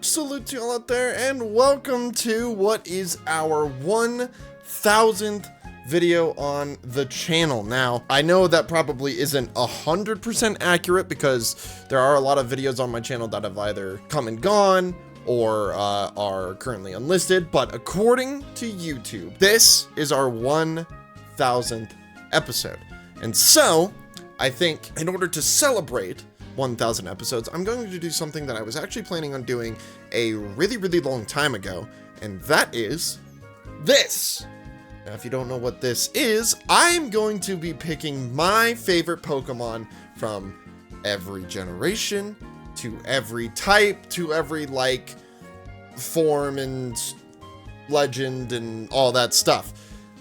Salute to y'all out there, and welcome to what is our 1000th video on the channel. Now, I know that probably isn't 100% accurate because there are a lot of videos on my channel that have either come and gone or are currently unlisted, but according to YouTube, this is our 1000th episode. And so, I think in order to celebrate 1000 episodes, I'm going to do something that I was actually planning on doing a really long time ago, and that is this. Now, if you don't know what this is, I'm going to be picking my favorite Pokemon from every generation, to every type, to every, like, form and legend and all that stuff.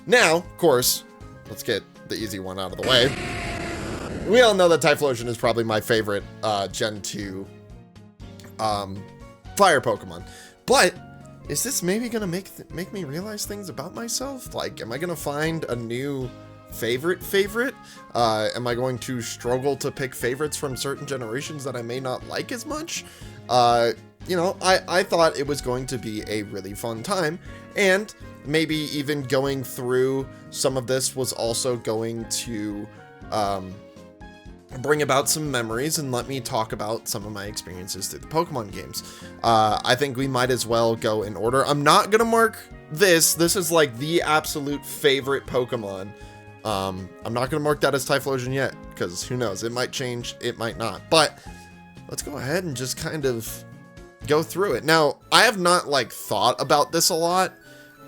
Now, of course, let's get the easy one out of the way. We all know that Typhlosion is probably my favorite Gen 2 fire Pokemon. But is this maybe gonna make me realize things about myself? Like, am I gonna find a new favorite? Am I going to struggle to pick favorites from certain generations that I may not like as much? You know, I thought it was going to be a really fun time, and maybe even going through some of this was also going to bring about some memories and let me talk about some of my experiences through the Pokemon games. I think we might as well go in order. I'm not gonna mark this. This is like the absolute favorite Pokemon. I'm not gonna mark that as Typhlosion yet, because who knows, it might change, it might not. But let's go ahead and just kind of go through it. Now, I have not like thought about this a lot.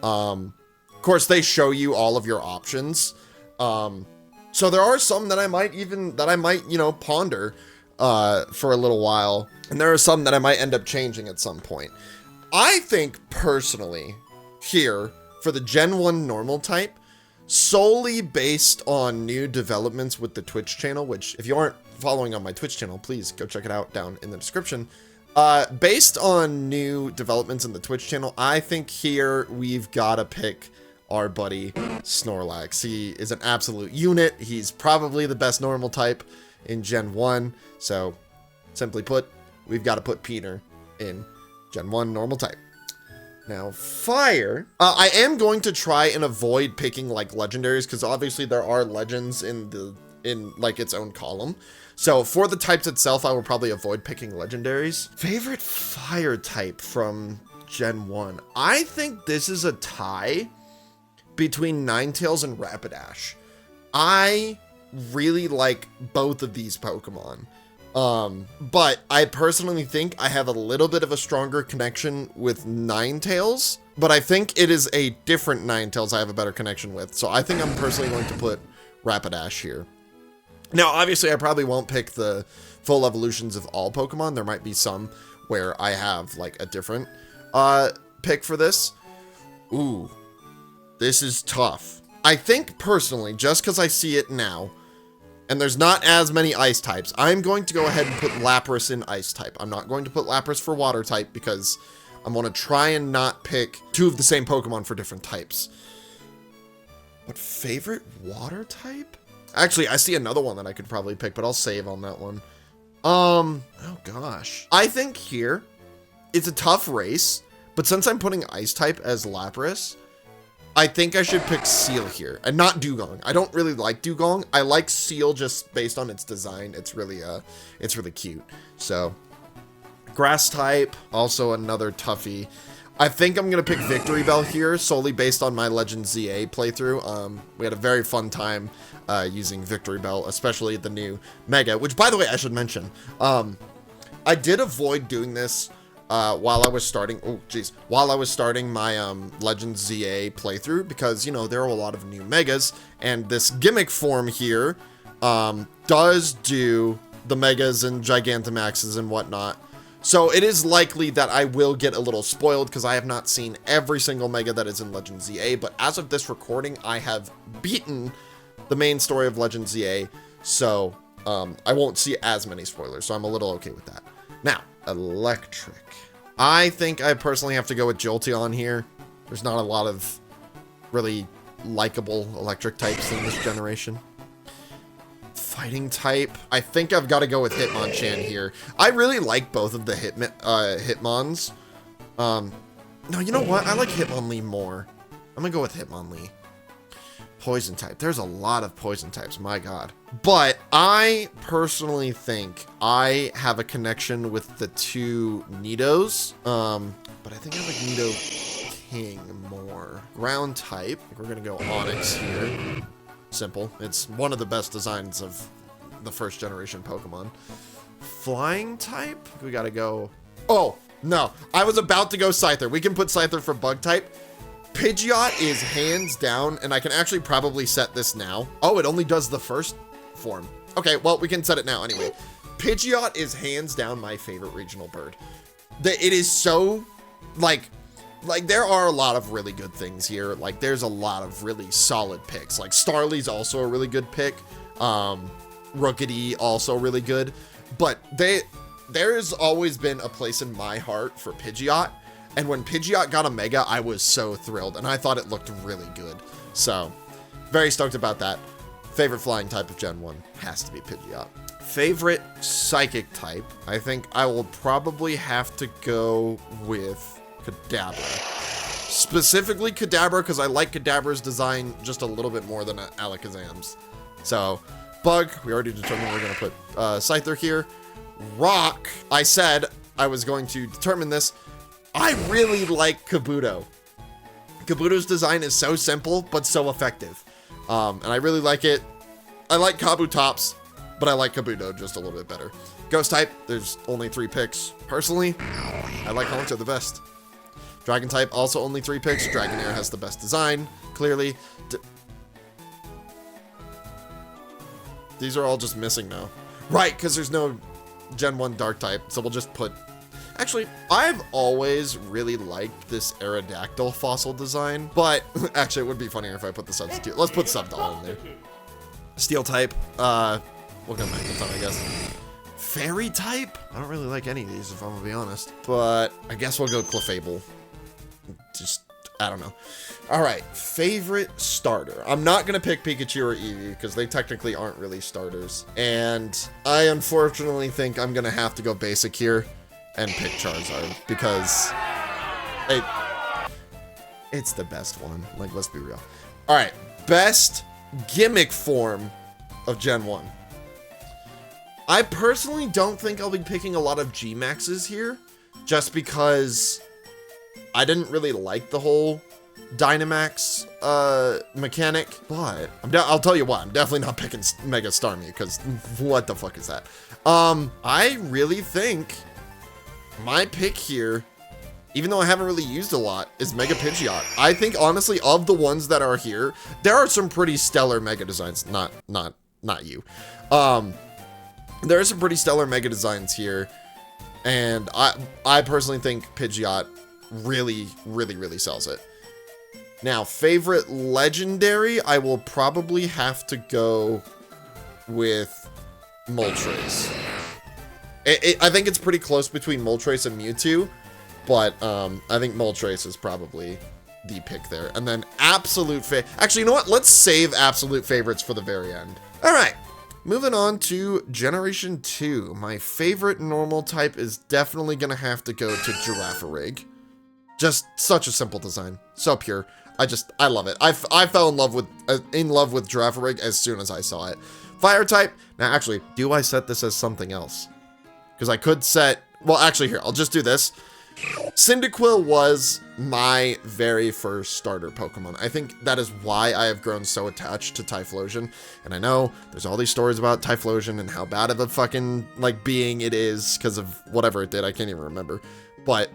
Of course, they show you all of your options. So there are some that I might, you know, ponder for a little while. And there are some that I might end up changing at some point. I think personally here for the Gen 1 normal type, solely based on new developments with the Twitch channel, which if you aren't following on my Twitch channel, please go check it out down in the description. Based on new developments in the Twitch channel, I think here we've got to pick our buddy Snorlax. He is an absolute unit. He's probably the best normal type in Gen 1. So, simply put, we've got to put Peter in Gen 1 normal type. Now, fire. I am going to try and avoid picking like legendaries, because obviously there are legends in like its own column. So for the types itself, I will probably avoid picking legendaries. Favorite fire type from Gen 1. I think this is a tie between Ninetales and Rapidash. I really like both of these Pokemon. But I personally think I have a little bit of a stronger connection with Ninetales, but I think it is a different Ninetales I have a better connection with. So I think I'm personally going to put Rapidash here. Now, obviously, I probably won't pick the full evolutions of all Pokemon. There might be some where I have like a different pick for this. Ooh. This is tough. I think personally, just because I see it now, and there's not as many ice types, I'm going to go ahead and put Lapras in ice type. I'm not going to put Lapras for water type because I'm going to try and not pick two of the same Pokemon for different types. But favorite water type? Actually, I see another one that I could probably pick, but I'll save on that one. Oh gosh. I think here, it's a tough race, but since I'm putting ice type as Lapras, I think I should pick Seal here, and not Dugong. I don't really like Dugong. I like Seal just based on its design. It's really cute. So, Grass type, also another toughie. I think I'm gonna pick Victory Bell here, solely based on my Legend ZA playthrough. We had a very fun time using Victory Bell, especially the new Mega, which, by the way, I should mention. I did avoid doing this while I was starting my Legend ZA playthrough, because, you know, there are a lot of new megas, and this gimmick form here does do the megas and Gigantamaxes and whatnot. So it is likely that I will get a little spoiled because I have not seen every single mega that is in Legend ZA, but as of this recording, I have beaten the main story of Legend ZA, so I won't see as many spoilers, so I'm a little okay with that. Now, electric. I think I personally have to go with Jolteon here. There's not a lot of really likable electric types in this generation. fighting type. I think I've got to go with Hitmonchan here. I really like both of the Hitmons. No, you know what? I like Hitmonlee more. I'm gonna go with Hitmonlee. Poison type. There's a lot of poison types, my god. But I personally think I have a connection with the two Nidos. But I think I like Nido King more. Ground type. We're gonna go Onix here. Simple. It's one of the best designs of the first generation Pokemon. Flying type. We gotta go. Oh no! I was about to go Scyther. We can put Scyther for bug type. Pidgeot is hands down, and I can actually probably set this now. Oh, it only does the first form. Okay, well, we can set it now anyway. Pidgeot is hands down my favorite regional bird. It is so, like there are a lot of really good things here. Like, there's a lot of really solid picks. Like, Starly's also a really good pick. Rookity also really good. But there's always been a place in my heart for Pidgeot. And when Pidgeot got a Mega, I was so thrilled, and I thought it looked really good. So, very stoked about that. Favorite flying type of Gen 1 has to be Pidgeot. Favorite psychic type, I think I will probably have to go with Kadabra. Specifically Kadabra, because I like Kadabra's design just a little bit more than Alakazam's. So, Bug, we already determined we're going to put Scyther here. Rock, I said I was going to determine this. I really like Kabuto. Kabuto's design is so simple, but so effective. And I really like it. I like Kabutops, but I like Kabuto just a little bit better. Ghost type, there's only 3 picks. Personally, I like Haunter the best. Dragon type, also only 3 picks. Dragonair has the best design, clearly. These are all just missing now. Right, because there's no Gen 1 Dark type, so we'll just put... Actually, I've always really liked this Aerodactyl fossil design, but actually it would be funnier if I put the substitute. Let's put Subdoll in there. Steel type, we'll go Magneton, I guess. Fairy type? I don't really like any of these, if I'm gonna be honest. But I guess we'll go Clefable. Just, I don't know. All right, favorite starter. I'm not gonna pick Pikachu or Eevee because they technically aren't really starters. And I unfortunately think I'm gonna have to go basic here and pick Charizard because it's the best one. Like, let's be real. All right, best gimmick form of Gen 1. I personally don't think I'll be picking a lot of G-Maxes here just because I didn't really like the whole Dynamax mechanic, but I'll tell you what, I'm definitely not picking Mega Starmie because what the fuck is that? I really think my pick here, even though I haven't really used a lot, is Mega Pidgeot. I think, honestly, of the ones that are here, there are some pretty stellar Mega designs. Not you. There are some pretty stellar Mega designs here, and I personally think Pidgeot really sells it. Now, favorite legendary, I will probably have to go with Moltres. I think it's pretty close between Moltres and Mewtwo, but I think Moltres is probably the pick there. And then absolute actually, you know what? Let's save absolute favorites for the very end. All right, moving on to Generation 2. My favorite normal type is definitely gonna have to go to Girafarig. Just such a simple design, so pure. I love it. I fell in love with Girafarig as soon as I saw it. Fire type. Now, actually, do I set this as something else? Because I could set, well, actually, here, I'll just do this. Cyndaquil was my very first starter Pokemon. I think that is why I have grown so attached to Typhlosion. And I know there's all these stories about Typhlosion and how bad of a fucking, like, being it is because of whatever it did. I can't even remember. But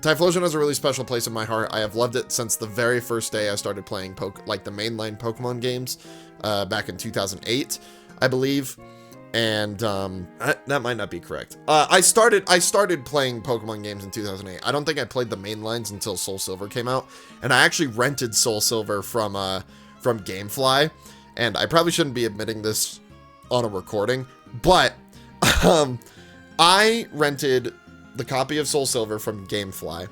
Typhlosion has a really special place in my heart. I have loved it since the very first day I started playing the mainline Pokemon games back in 2008, I believe. And that might not be correct. I started playing Pokemon games in 2008. I don't think I played the main lines until Soul Silver came out, and I actually rented Soul Silver from GameFly. And I probably shouldn't be admitting this on a recording, but I rented the copy of Soul Silver from GameFly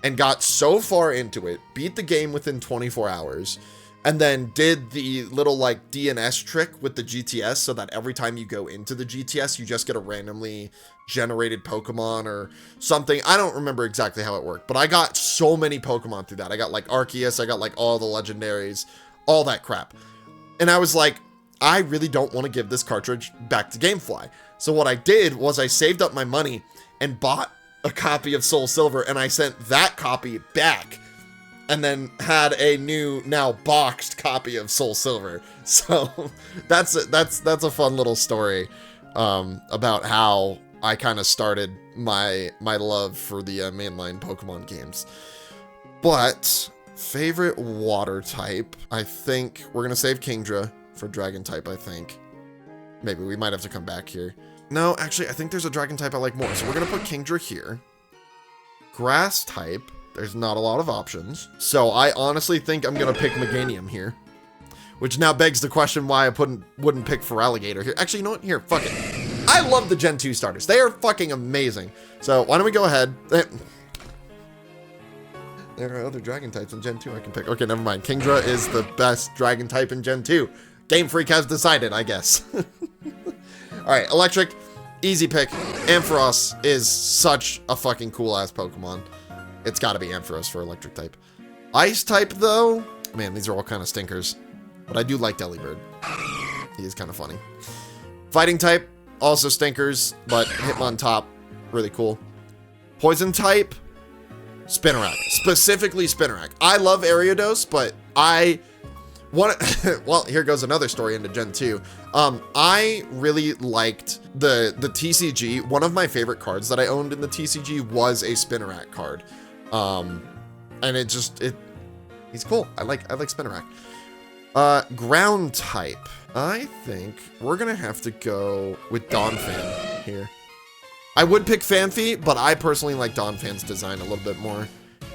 and got so far into it, beat the game within 24 hours, and then did the little like DNS trick with the GTS so that every time you go into the GTS, you just get a randomly generated Pokemon or something. I don't remember exactly how it worked, but I got so many Pokemon through that. I got like Arceus, I got like all the legendaries, all that crap. And I was like, I really don't want to give this cartridge back to GameFly. So what I did was I saved up my money and bought a copy of Soul Silver, and I sent that copy back and then had a new, now boxed copy of Soul Silver. So that's a fun little story about how I kind of started my love for the mainline Pokemon games. But favorite water type, I think we're gonna save Kingdra for dragon type. I think maybe we might have to come back here. No, actually, I think there's a dragon type I like more, so we're gonna put Kingdra here. Grass type, there's not a lot of options, so I honestly think I'm gonna pick Meganium here, which now begs the question why I wouldn't pick Feraligatr here. Actually, you know what? Here, fuck it. I love the Gen 2 starters. They are fucking amazing. So why don't we go ahead? There are other dragon types in Gen 2 I can pick. Okay, never mind. Kingdra is the best dragon type in Gen 2. Game Freak has decided, I guess. All right, electric, easy pick. Ampharos is such a fucking cool ass Pokemon. It's got to be Ampharos for electric type. Ice type though, man, these are all kind of stinkers. But I do like Delibird. He is kind of funny. Fighting type, also stinkers, but Hitmontop, really cool. Poison type, Spinarak. Specifically Spinarak. I love Ariados, but well, here goes another story into Gen 2. I really liked the TCG. One of my favorite cards that I owned in the TCG was a Spinarak card. And he's cool. I like Spinarak. Ground type. I think we're gonna have to go with Donphan here. I would pick Fanfi, but I personally like Donphan's design a little bit more,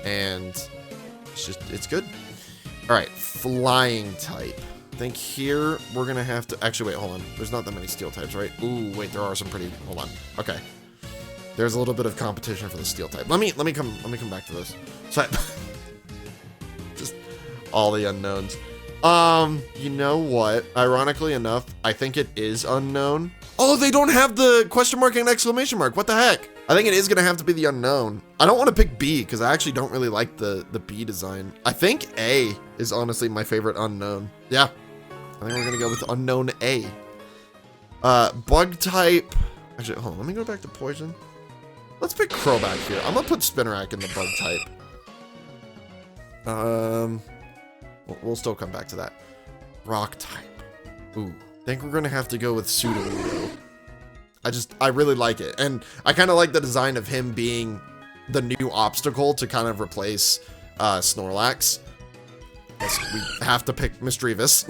and it's good. All right, flying type. I think here we're gonna have to actually wait. Hold on. There's not that many steel types, right? Ooh, wait, there are some pretty. Hold on. Okay, there's a little bit of competition for the steel type. Let me come back to this. So just all the unknowns. You know what? Ironically enough, I think it is unknown. Oh, they don't have the question mark and exclamation mark. What the heck? I think it is gonna have to be the unknown. I don't want to pick B because I actually don't really like the B design. I think A is honestly my favorite unknown. Yeah, I think we're gonna go with unknown A. Bug type. Actually, hold on. Let me go back to poison. Let's pick Crobat here. I'm gonna put Spinarak in the bug type. We'll still come back to that. Rock type. Ooh. I think we're gonna have to go with Sudowoodo. I really like it. And I kind of like the design of him being the new obstacle to kind of replace Snorlax. Guess we have to pick Misdreavus.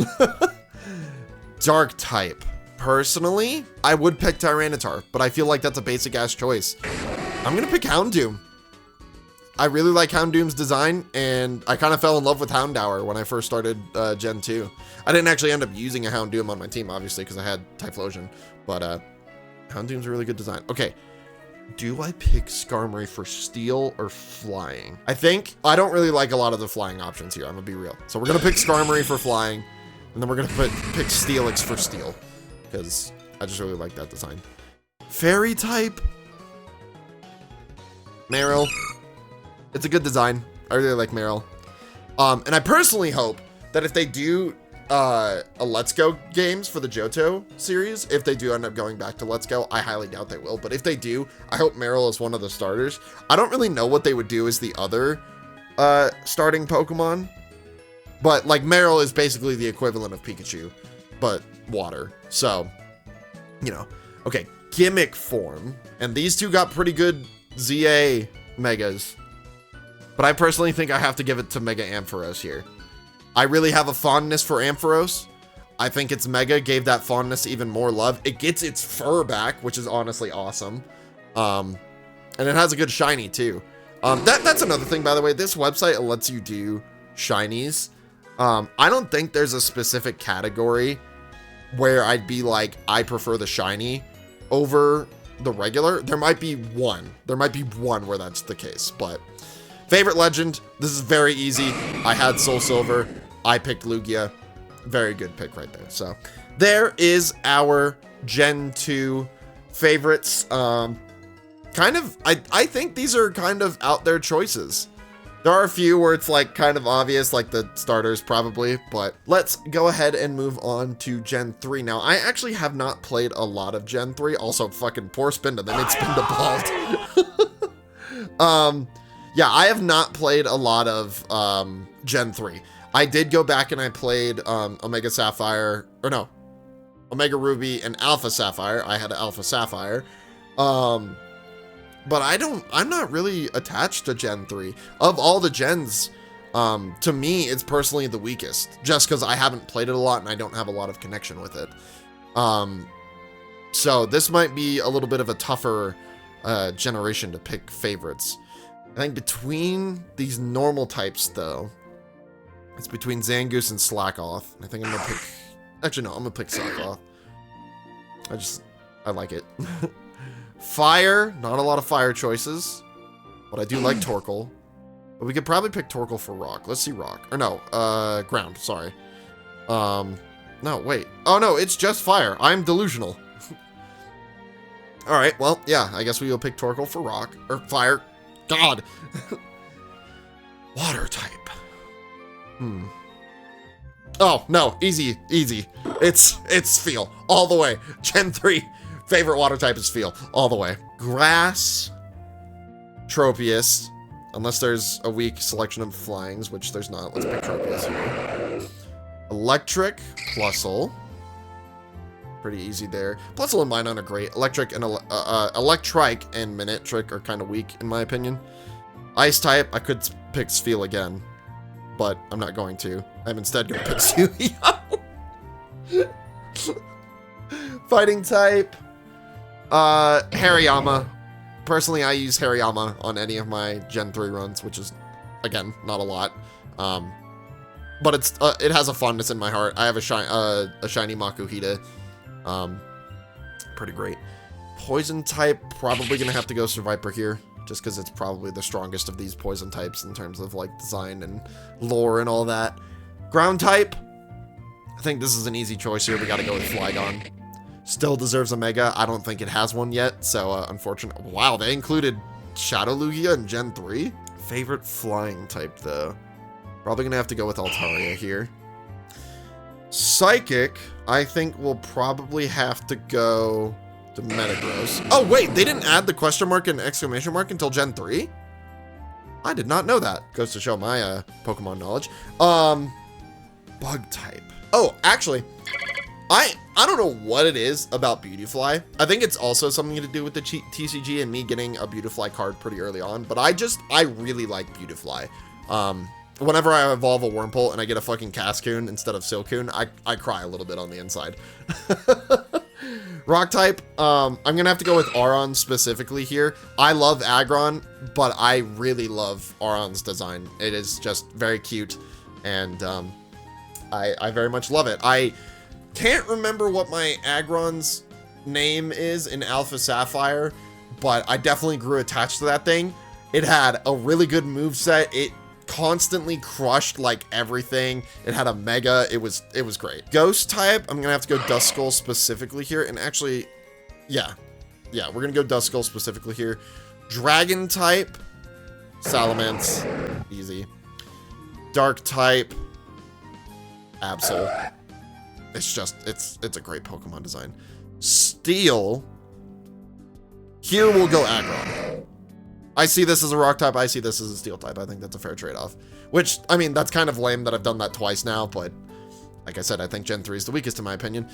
Dark type. Personally, I would pick Tyranitar, but I feel like that's a basic ass choice. I'm gonna pick Houndoom. I really like Houndoom's design, and I kind of fell in love with Houndour when I first started Gen 2. I didn't actually end up using a Houndoom on my team, obviously, because I had Typhlosion, but Houndoom's a really good design. Okay, do I pick Skarmory for Steel or Flying? I don't really like a lot of the flying options here, I'm gonna be real. So we're gonna pick Skarmory for Flying, and then we're gonna pick Steelix for Steel, because I just really like that design. Fairy type? Marill. It's a good design. I really like Marill. And I personally hope that if they do a Let's Go games for the Johto series, if they do end up going back to Let's Go, I highly doubt they will, but if they do, I hope Marill is one of the starters. I don't really know what they would do as the other starting Pokemon, but like Marill is basically the equivalent of Pikachu, but water. So, you know. Okay, gimmick form. And these two got pretty good ZA Megas. But I personally think I have to give it to Mega Ampharos here. I really have a fondness for Ampharos. I think its Mega gave that fondness even more love. It gets its fur back, which is honestly awesome. And it has a good shiny too. That's another thing, by the way. This website lets you do shinies. I don't think there's a specific category where I'd be like, I prefer the shiny over the regular. There might be one. There might be one where that's the case, but... Favorite legend, this is very easy. I had Soul Silver. I picked Lugia. Very good pick right there. So there is our Gen 2 favorites. I think these are kind of out there choices. There are a few where it's like kind of obvious, like the starters probably, but let's go ahead and move on to Gen 3. Now, I actually have not played a lot of Gen 3. Also, fucking poor spin to them. It's spin to bald. Yeah, I have not played a lot of Gen 3. I did go back and I played Omega Sapphire, or no, Omega Ruby and Alpha Sapphire. I had Alpha Sapphire. But I'm not really attached to Gen 3. Of all the gens, to me, it's personally the weakest, just because I haven't played it a lot and I don't have a lot of connection with it. So this might be a little bit of a tougher generation to pick favorites. I think between these normal types, though, it's between Zangoose and Slackoth. I think I'm gonna pick, actually no, I'm gonna pick Slackoth. I like it. Fire, not a lot of fire choices, but I do like Torkoal. But we could probably pick Torkoal for Rock. Let's see Rock. Or no, Ground, sorry. No, wait. Oh no, it's just Fire. I'm delusional. Alright, well, yeah, I guess we will pick Torkoal for Rock. Or Fire. God. Water type. Oh, no, easy. It's Feel, all the way. Gen 3. Favorite water type is Feel, all the way. Grass, Tropius, unless there's a weak selection of flyings, which there's not. Let's pick Tropius here. Electric, Plusle. Pretty easy there. Plusle and Minun are great. Electric and Electrike and Manectric are kind of weak, in my opinion. Ice type, I could pick Feel again, but I'm not going to. I'm instead going to pick Suyo. Fighting type. Hariyama. Personally, I use Hariyama on any of my Gen 3 runs, which is, again, not a lot. But it has a fondness in my heart. I have a shiny Makuhita. Pretty great. Poison type, probably gonna have to go Survivor here, just because it's probably the strongest of these poison types in terms of like design and lore and all that. Ground type, I think this is an easy choice here. We gotta go with Flygon. Still deserves a Mega. I don't think it has one yet, so unfortunate. Wow, they included Shadow Lugia in Gen 3? Favorite flying type, though. Probably gonna have to go with Altaria here. Psychic, I think we'll probably have to go to Metagross. Oh, wait, they didn't add the question mark and exclamation mark until Gen 3? I did not know that. Goes to show my Pokemon knowledge. Bug type. Oh, actually, I don't know what it is about Beautifly. I think it's also something to do with the TCG and me getting a Beautifly card pretty early on, but I really like Beautifly. Whenever I evolve a Wurmple and I get a fucking Cascoon instead of Silcoon, I cry a little bit on the inside. Rock type, I'm gonna have to go with Aron specifically here. I love Aggron, but I really love Aron's design. It is just very cute, and I very much love it. I can't remember what my Aggron's name is in Alpha Sapphire, but I definitely grew attached to that thing. It had a really good moveset. It constantly crushed like everything. It had a Mega. It was great. Ghost type, I'm gonna have to go Duskull specifically here, and actually, yeah, we're gonna go Duskull specifically here. Dragon type, Salamence, easy. Dark type, Absol. It's just, it's a great Pokemon design. Steel, here we'll go Aggron. I see this as a rock type, I see this as a steel type. I think that's a fair trade-off. Which, I mean, that's kind of lame that I've done that twice now, but like I said, I think Gen 3 is the weakest in my opinion.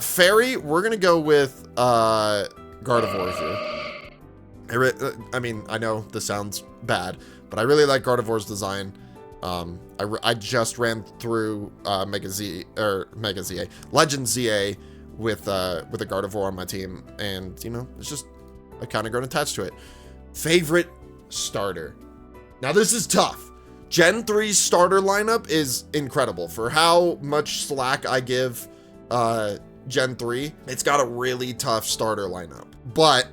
Fairy, we're gonna go with Gardevoir here. I mean, I know this sounds bad, but I really like Gardevoir's design. I just ran through Legend ZA with a Gardevoir on my team, and you know, it's just, I kind of grown attached to it. Favorite starter. Now this is tough. Gen 3's starter lineup is incredible. For how much slack I give Gen 3, it's got a really tough starter lineup. But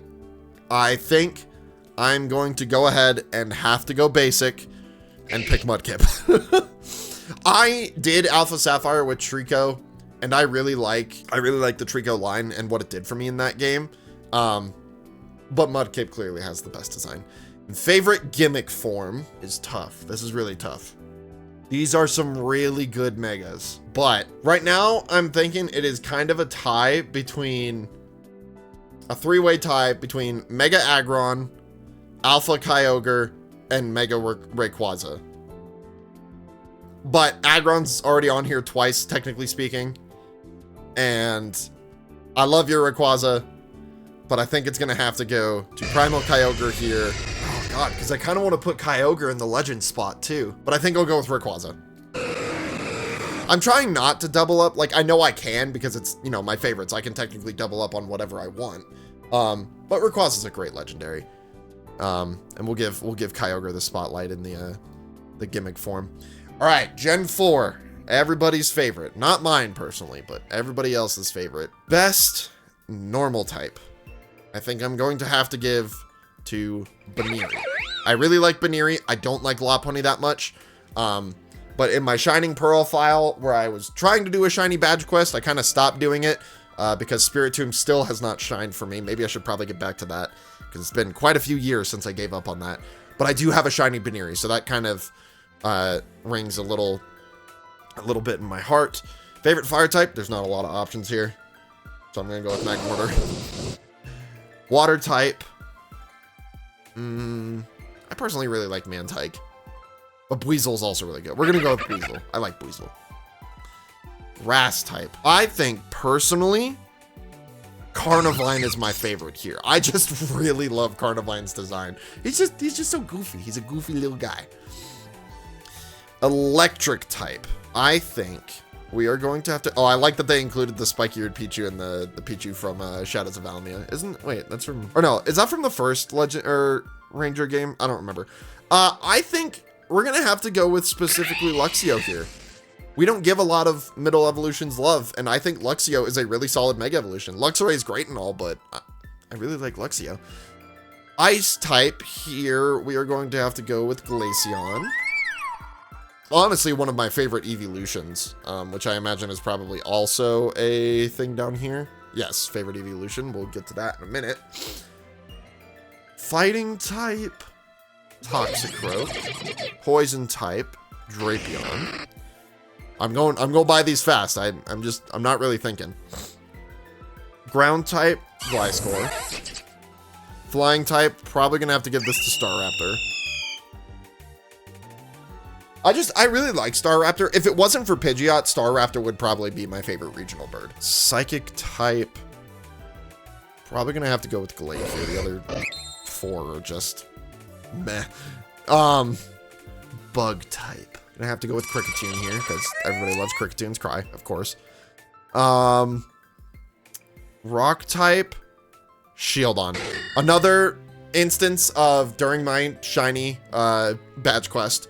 I think I'm going to go ahead and have to go basic and pick Mudkip. I did Alpha Sapphire with Trico, and I really like the Trico line and what it did for me in that game. But Mudkip clearly has the best design. And favorite gimmick form is tough. This is really tough. These are some really good megas. But right now, I'm thinking it is kind of a tie between a three-way tie between Mega Aggron, Alpha Kyogre, and Mega Rayquaza. But Aggron's already on here twice, technically speaking. And I love your Rayquaza, but I think it's going to have to go to Primal Kyogre here. Oh god, because I kind of want to put Kyogre in the legend spot too. But I think I'll go with Rayquaza. I'm trying not to double up. Like, I know I can because it's, you know, my favorites. I can technically double up on whatever I want. But Rayquaza's a great legendary. And we'll give Kyogre the spotlight in the gimmick form. All right, Gen 4, everybody's favorite. Not mine personally, but everybody else's favorite. Best normal type. I think I'm going to have to give to Baniri. I really like Baniri. I don't like Lopunny that much. But in my Shining Pearl file, where I was trying to do a shiny badge quest, I kind of stopped doing it because Spiritomb still has not shined for me. Maybe I should probably get back to that because it's been quite a few years since I gave up on that. But I do have a shiny Baniri, so that kind of rings a little bit in my heart. Favorite fire type? There's not a lot of options here, so I'm gonna go with Magmortar. Water type. I personally really like Mantike, but Buizel's also really good. We're gonna go with Buizel. I like Buizel. Grass type. I think personally, Carnivine is my favorite here. I just really love Carnivine's design. He's just so goofy. He's a goofy little guy. Electric type. I think we are going to have to... Oh, I like that they included the spiky-eared Pichu and the Pichu from Shadows of Almia. Wait, that's from... Or no, is that from the first Legend or Ranger game? I don't remember. I think we're going to have to go with specifically Luxio here. We don't give a lot of middle evolutions love, and I think Luxio is a really solid Mega Evolution. Luxray is great and all, but I really like Luxio. Ice type here, we are going to have to go with Glaceon. Honestly, one of my favorite evolutions, which I imagine is probably also a thing down here. Yes, favorite evolution. We'll get to that in a minute. Fighting type, Toxicroak. Poison type, Drapion. I'm going by these fast. I'm not really thinking. Ground type, Gliscor. Flying type, probably gonna have to give this to Staraptor. I really like Staraptor. If it wasn't for Pidgeot, Staraptor would probably be my favorite regional bird. Psychic type, probably gonna have to go with Glaive here. The other four are just meh. Bug type. Gonna have to go with Kricketune here because everybody loves Krickatune's cry, of course. Rock type, Shieldon. Another instance of during my shiny badge quest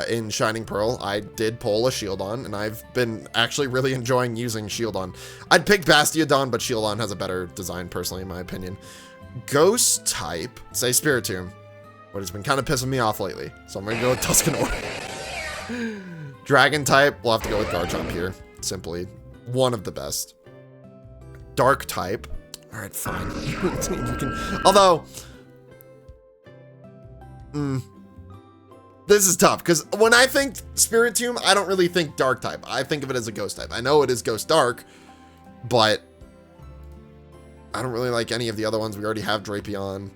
in Shining Pearl, I did pull a Shieldon, and I've been actually really enjoying using Shieldon. I'd pick Bastiodon, but Shieldon has a better design personally, in my opinion. Ghost type, say Spiritomb, but it's been kind of pissing me off lately, so I'm gonna go with Tuscanora. Dragon type, we'll have to go with Garchomp here. Simply one of the best. Dark type. All right, fine. Although, this is tough because when I think Spiritomb, I don't really think Dark type. I think of it as a Ghost type. I know it is Ghost Dark, but I don't really like any of the other ones. We already have Drapion,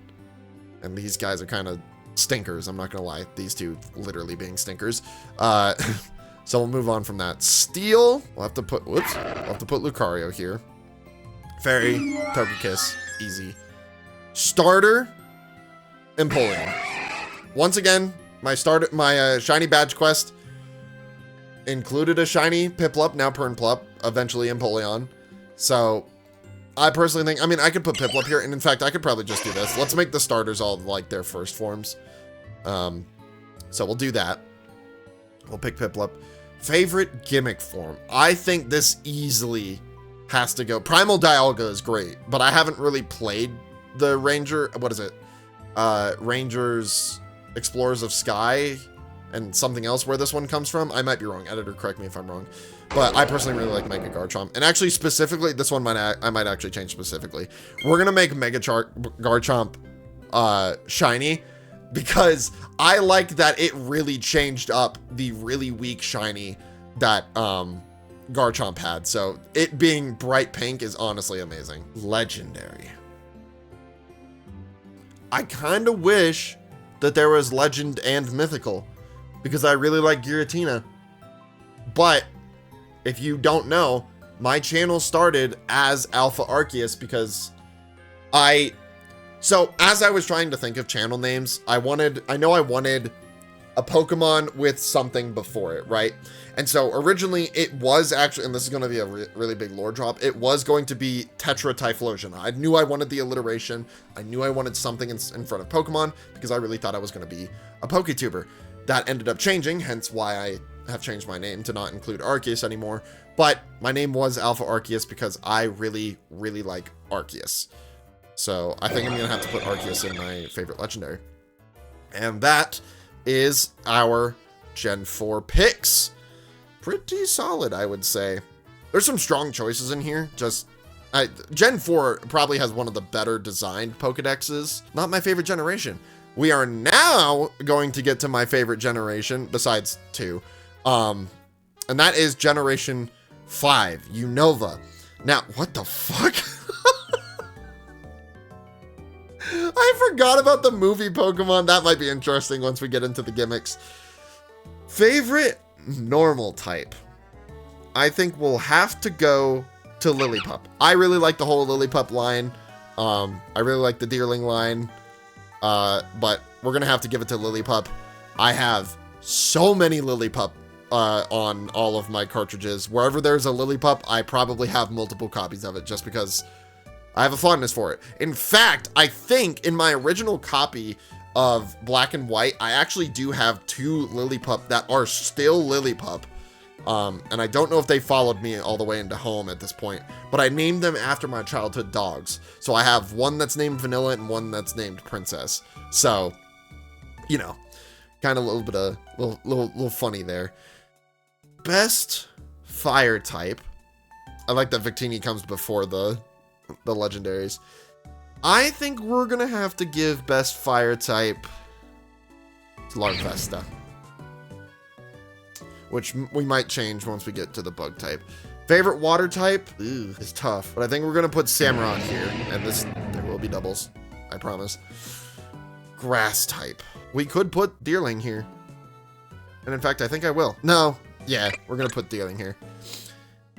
and these guys are kind of stinkers. I'm not gonna lie, these two literally being stinkers. So we'll move on from that. Steel, we'll have to put Lucario here. Fairy, Togekiss, easy. Starter, Empoleon. Once again, my shiny badge quest included a shiny Piplup, now Pernplup, eventually Empoleon. So I personally think, I mean, I could put Piplup here, and in fact, I could probably just do this. Let's make the starters all like their first forms. So we'll do that. We'll pick Piplup. Favorite gimmick form. I think this easily has to go. Primal Dialga is great, but I haven't really played the Ranger, what is it? Rangers Explorers of Sky and something else where this one comes from. I might be wrong. Editor, correct me if I'm wrong. But I personally really like Mega Garchomp. And actually, specifically, this one I might actually change specifically. We're going to make Mega Garchomp shiny, because I like that it really changed up the really weak shiny that Garchomp had. So it being bright pink is honestly amazing. Legendary. I kind of wish that there was legend and mythical, because I really like Giratina. But if you don't know, my channel started as Alpha Arceus because so as I was trying to think of channel names, I wanted a Pokemon with something before it, right? And so originally it was actually, and this is going to be a really big lore drop, it was going to be Tetra Typhlosion. I knew I wanted the alliteration. I knew I wanted something in front of Pokemon, because I really thought I was going to be a PokeTuber. That ended up changing, hence why I have changed my name to not include Arceus anymore. But my name was Alpha Arceus because I really, really like Arceus. So I think I'm going to have to put Arceus in my favorite legendary. And that is our Gen 4 picks. Pretty solid, I would say. There's some strong choices in here. Gen 4 probably has one of the better designed Pokedexes. Not my favorite generation. We are now going to get to my favorite generation, besides 2. And that is Generation 5, Unova. Now, what the fuck? I forgot about the movie Pokemon. That might be interesting once we get into the gimmicks. Favorite normal type. I think we'll have to go to Lillipup. I really like the whole Lillipup line. I really like the Deerling line. But we're gonna have to give it to Lillipup. I have so many Lillipup on all of my cartridges. Wherever there's a Lillipup, I probably have multiple copies of it just because I have a fondness for it. In fact, I think in my original copy of Black and White, I actually do have 2 Lillipup that are still Lillipup. And I don't know if they followed me all the way into home at this point, but I named them after my childhood dogs. So I have one that's named Vanilla and one that's named Princess. So, you know, kind of a little bit of little funny there. Best fire type. I like that Victini comes before the legendaries. I think we're gonna have to give best fire type to Larvesta, which we might change once we get to the bug type. Favorite water type? Ooh, it's tough, but I think we're gonna put Samurott here, and there will be doubles, I promise. Grass type. We could put Deerling here, and in fact, I think I will. No, yeah, we're gonna put Deerling here.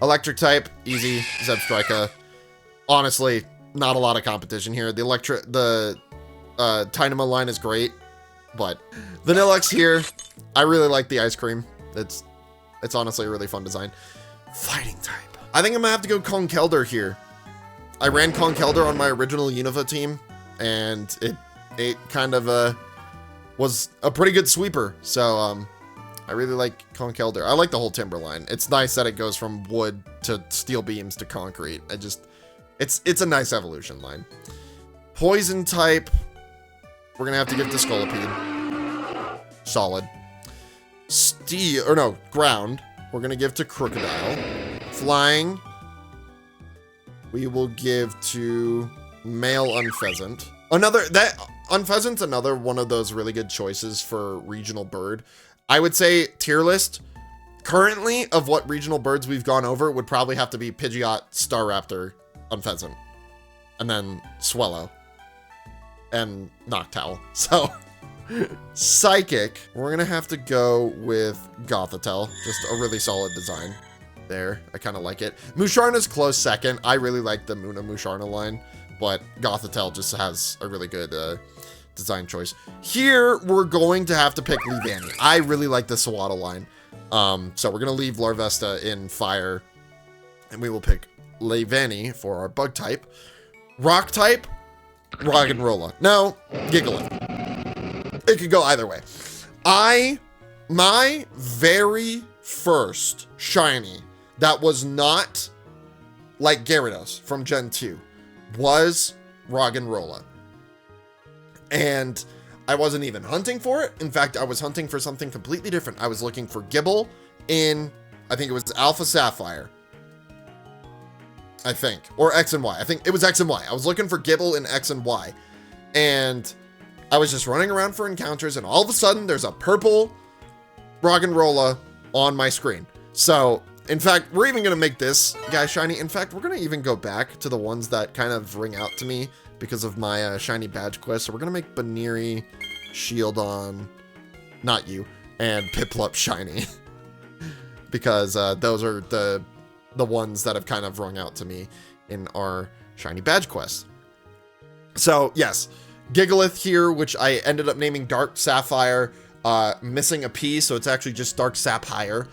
Electric type, easy, Zebstrika. Honestly, not a lot of competition here. The Tynamo line is great, but Vanillux here, I really like the ice cream. It's honestly a really fun design. Fighting type. I think I'm gonna have to go Conkeldurr here. I ran Conkeldurr on my original Unova team, and it kind of was a pretty good sweeper. So I really like Conkeldurr. I like the whole Timber line. It's nice that it goes from wood to steel beams to concrete. It's a nice evolution line. Poison type, we're gonna have to give to Scolipede. Solid. Ground, we're gonna give to Crocodile. Flying, we will give to Male Unpheasant. Unpheasant's another one of those really good choices for regional bird. I would say tier list, currently, of what regional birds we've gone over, would probably have to be Pidgeot, Staraptor, Unpheasant, and then Swellow, and Noctowl. So, Psychic, we're gonna have to go with Gothitelle. Just a really solid design there. I kind of like it. Musharna's close second. I really like the Muna Musharna line, but Gothitelle just has a really good design choice. Here, we're going to have to pick Leavanny. I really like the Sawada line. So we're gonna leave Larvesta in fire, and we will pick Leavanny for our bug type. Rock type, Roggenrola. No, Gigalith. It could go either way. My very first shiny that was not like Gyarados from Gen 2 was Roggenrola. And I wasn't even hunting for it. In fact, I was hunting for something completely different. I was looking for Gible in, I think it was Alpha Sapphire. I think, or X and Y. I think it was X and Y. I was looking for Gible in X and Y. And I was just running around for encounters, and all of a sudden there's a purple Roggenrola on my screen. So, in fact, we're even going to make this guy shiny. In fact, we're going to even go back to the ones that kind of ring out to me because of my shiny badge quest. So we're going to make Baneri, Shieldon, not you, and Piplup shiny. Because those are the ones that have kind of rung out to me in our shiny badge quest. So, yes, Gigalith here, which I ended up naming Dark Sapphire, missing a P, so it's actually just Dark Sapphire.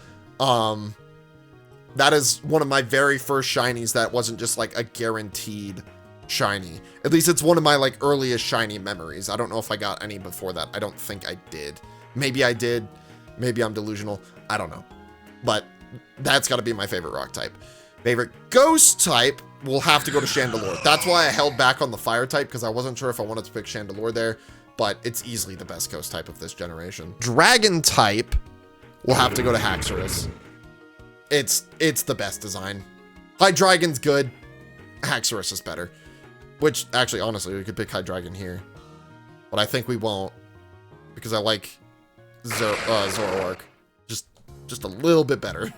That is one of my very first shinies that wasn't just like a guaranteed shiny. At least it's one of my like earliest shiny memories. I don't know if I got any before that. I don't think I did. Maybe I did. Maybe I'm delusional. I don't know. But that's got to be my favorite rock type. Favorite ghost type will have to go to Chandelure. That's why I held back on the fire type, because I wasn't sure if I wanted to pick Chandelure there, but it's easily the best ghost type of this generation. Dragon type will have to go to Haxorus. It's the best design. Hydreigon's good. Haxorus is better. Which, actually, honestly, we could pick Hydreigon here. But I think we won't, because I like Zoroark. Just a little bit better.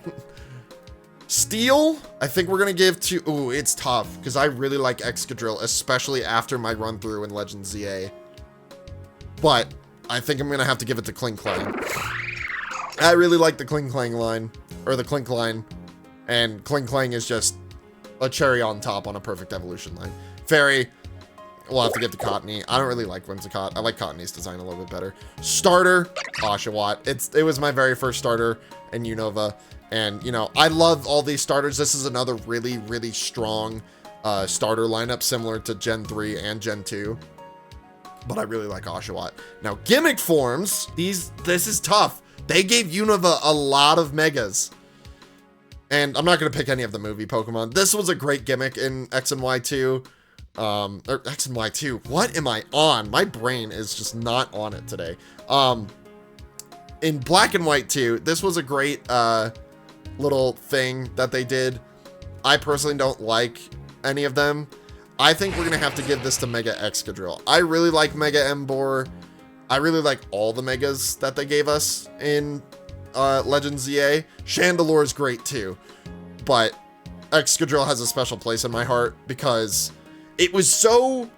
Steel, I think we're gonna give to, ooh, it's tough, because I really like Excadrill, especially after my run through in Legend ZA. But I think I'm gonna have to give it to Klinklang. I really like the Klinklang line, or the Klink line, and Klinklang is just a cherry on top on a perfect evolution line. Fairy, we'll have to get to Cottony. I don't really like Whimsicott. I like Cottony's design a little bit better. Starter, Oshawott. It was my very first starter in Unova. And, you know, I love all these starters. This is another really, really strong starter lineup, similar to Gen 3 and Gen 2. But I really like Oshawott. Now, gimmick forms, this is tough. They gave Unova a lot of megas. And I'm not going to pick any of the movie Pokemon. This was a great gimmick in X and Y 2. Or X and Y 2. What am I on? My brain is just not on it today. In Black and White 2, this was a great little thing that they did. I personally don't like any of them. I think we're gonna have to give this to Mega Excadrill. I really like Mega Emboar. I really like all the megas that they gave us in Legend ZA. Chandelure is great too, but Excadrill has a special place in my heart because it was so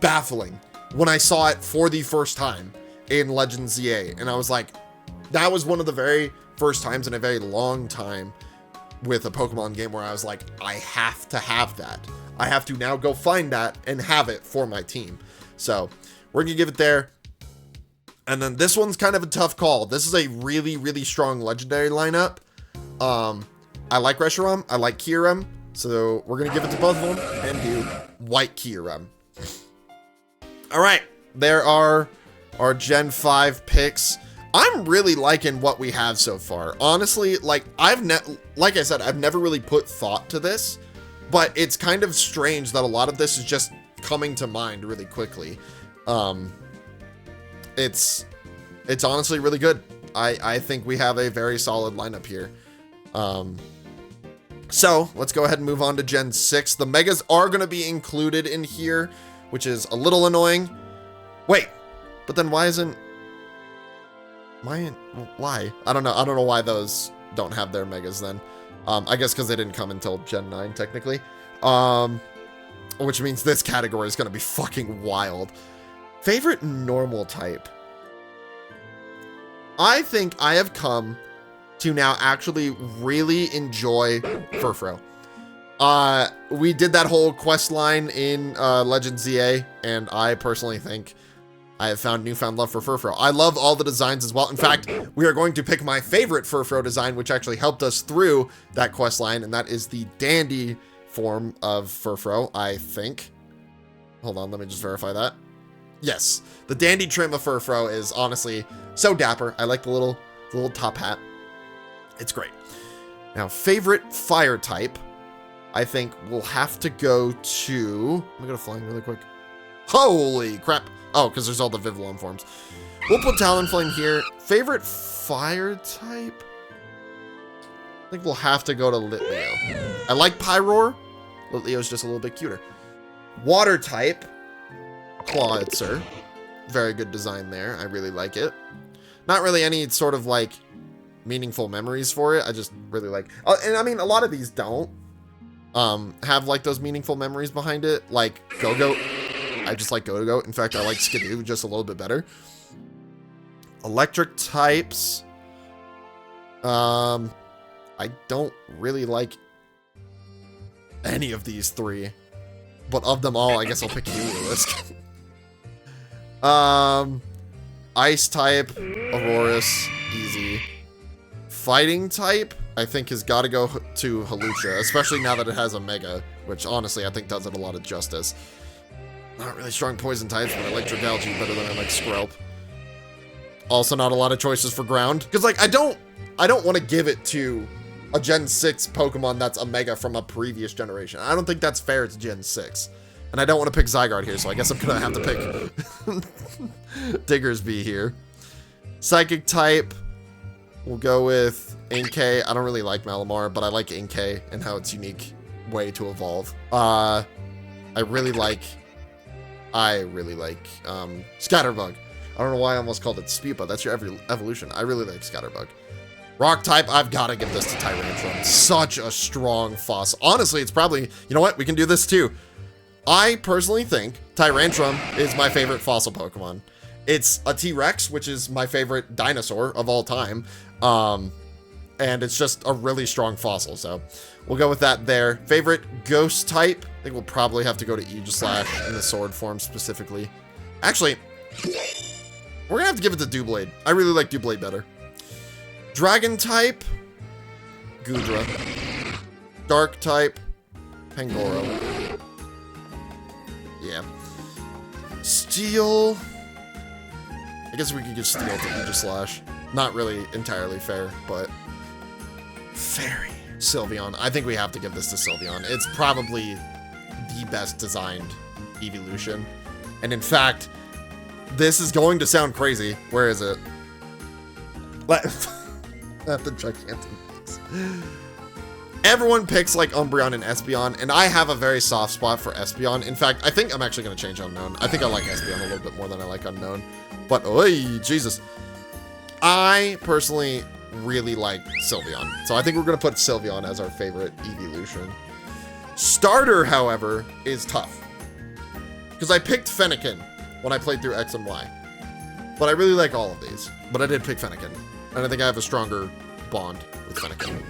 baffling when I saw it for the first time in Legend ZA, and I was like, that was one of the very first times in a very long time with a Pokemon game where I was like, I have to have that. I have to now go find that and have it for my team. So we're gonna give it there. And then this one's kind of a tough call. This is a really, really strong legendary lineup. I like Reshiram, I like Kyurem, so we're gonna give it to both of them and do White Kyurem. All right, there are our Gen 5 picks. I'm really liking what we have so far. Honestly, like like I said, I've never really put thought to this, but it's kind of strange that a lot of this is just coming to mind really quickly. It's honestly really good. I think we have a very solid lineup here. So let's go ahead and move on to Gen 6. The Megas are going to be included in here, which is a little annoying. Wait, but then why isn't... Why? I don't know. I don't know why those don't have their Megas then. I guess because they didn't come until Gen 9, technically. Which means this category is going to be fucking wild. Favorite normal type. I think I have come to now actually really enjoy Furfrou. We did that whole quest line in Legend ZA, and I personally think I have found newfound love for Furfrou. I love all the designs as well. In fact, we are going to pick my favorite Furfrou design, which actually helped us through that quest line, and that is the Dandy form of Furfrou, I think. Hold on, let me just verify that. Yes, the Dandy trim of Furfrou is honestly so dapper. I like the little top hat. It's great. Now, favorite fire type, I think we'll have to go to... Let me go to flying really quick. Holy crap. Oh, because there's all the Vivillon forms. We'll put Talonflame here. Favorite fire type? I think we'll have to go to Litleo. I like Pyroar. Litleo's just a little bit cuter. Water type. Clawitzer. Very good design there. I really like it. Not really any sort of like meaningful memories for it. I just really like, and I mean, a lot of these don't have like those meaningful memories behind it. Like Go-Go. I just like Go-Go. In fact, I like Skidoo just a little bit better. Electric types. I don't really like any of these three, but of them all, I guess I'll pick Heliolisk. Ice type, Aurorus, easy. Fighting type, I think has got to go to Hawlucha, especially now that it has a Mega, which honestly I think does it a lot of justice. Not really strong poison types, but Electric Algae better than I like Skrelp. Also not a lot of choices for ground, because like I don't want to give it to a Gen 6 Pokemon that's a Mega from a previous generation. I don't think that's fair to Gen 6. And I don't want to pick Zygarde here, so I guess I'm gonna have to pick Diggersby here. Psychic type, we'll go with Inkay. I don't really like Malamar, but I like Inkay and how it's unique way to evolve. I really like Scatterbug. I don't know why I almost called it Spupa. That's your evolution. I really like Scatterbug. Rock type, I've got to give this to Tyrantrum. Such a strong fossil. Honestly, it's probably, you know what? We can do this too. I personally think Tyrantrum is my favorite fossil Pokemon. It's a T-Rex, which is my favorite dinosaur of all time. And it's just a really strong fossil, so we'll go with that there. Favorite ghost type? I think we'll probably have to go to Aegislash in the sword form specifically. Actually, we're gonna have to give it to Doublade. I really like Doublade better. Dragon type? Goodra. Dark type? Pangoro. Yeah. Steel. I guess we could give Steel to Aegislash. Not really entirely fair, but Fairy. Sylveon. I think we have to give this to Sylveon. It's probably the best designed evolution. And in fact, this is going to sound crazy. Where is it? At the Gigantamax. Everyone picks like Umbreon and Espeon, and I have a very soft spot for Espeon. In fact, I think I'm actually going to change Unknown. I think I like Espeon a little bit more than I like Unknown. But, oy, Jesus. I personally really like Sylveon. So I think we're going to put Sylveon as our favorite evolution. Starter, however, is tough. Because I picked Fennekin when I played through X and Y. But I really like all of these. But I did pick Fennekin. And I think I have a stronger bond with Fennekin.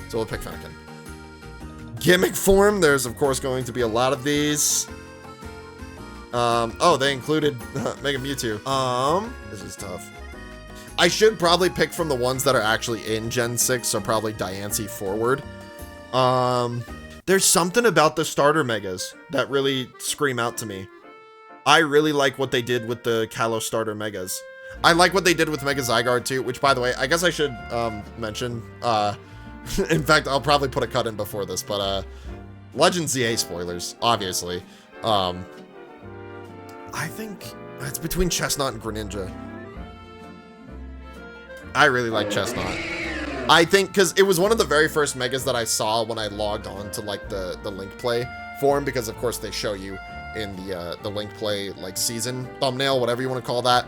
So we'll pick Fennekin. Gimmick form, there's of course going to be a lot of these. Oh, they included Mega Mewtwo. This is tough. I should probably pick from the ones that are actually in Gen 6, so probably Diancie forward. There's something about the starter Megas that really scream out to me. I really like what they did with the Kalos starter Megas. I like what they did with Mega Zygarde too, which by the way, I guess I should mention, in fact, I'll probably put a cut in before this, but Legend ZA spoilers, obviously. I think it's between Chestnut and Greninja. I really like Chestnut. I think, because it was one of the very first Megas that I saw when I logged on to like the Link Play forum, because of course they show you in the Link Play like season thumbnail, whatever you want to call that.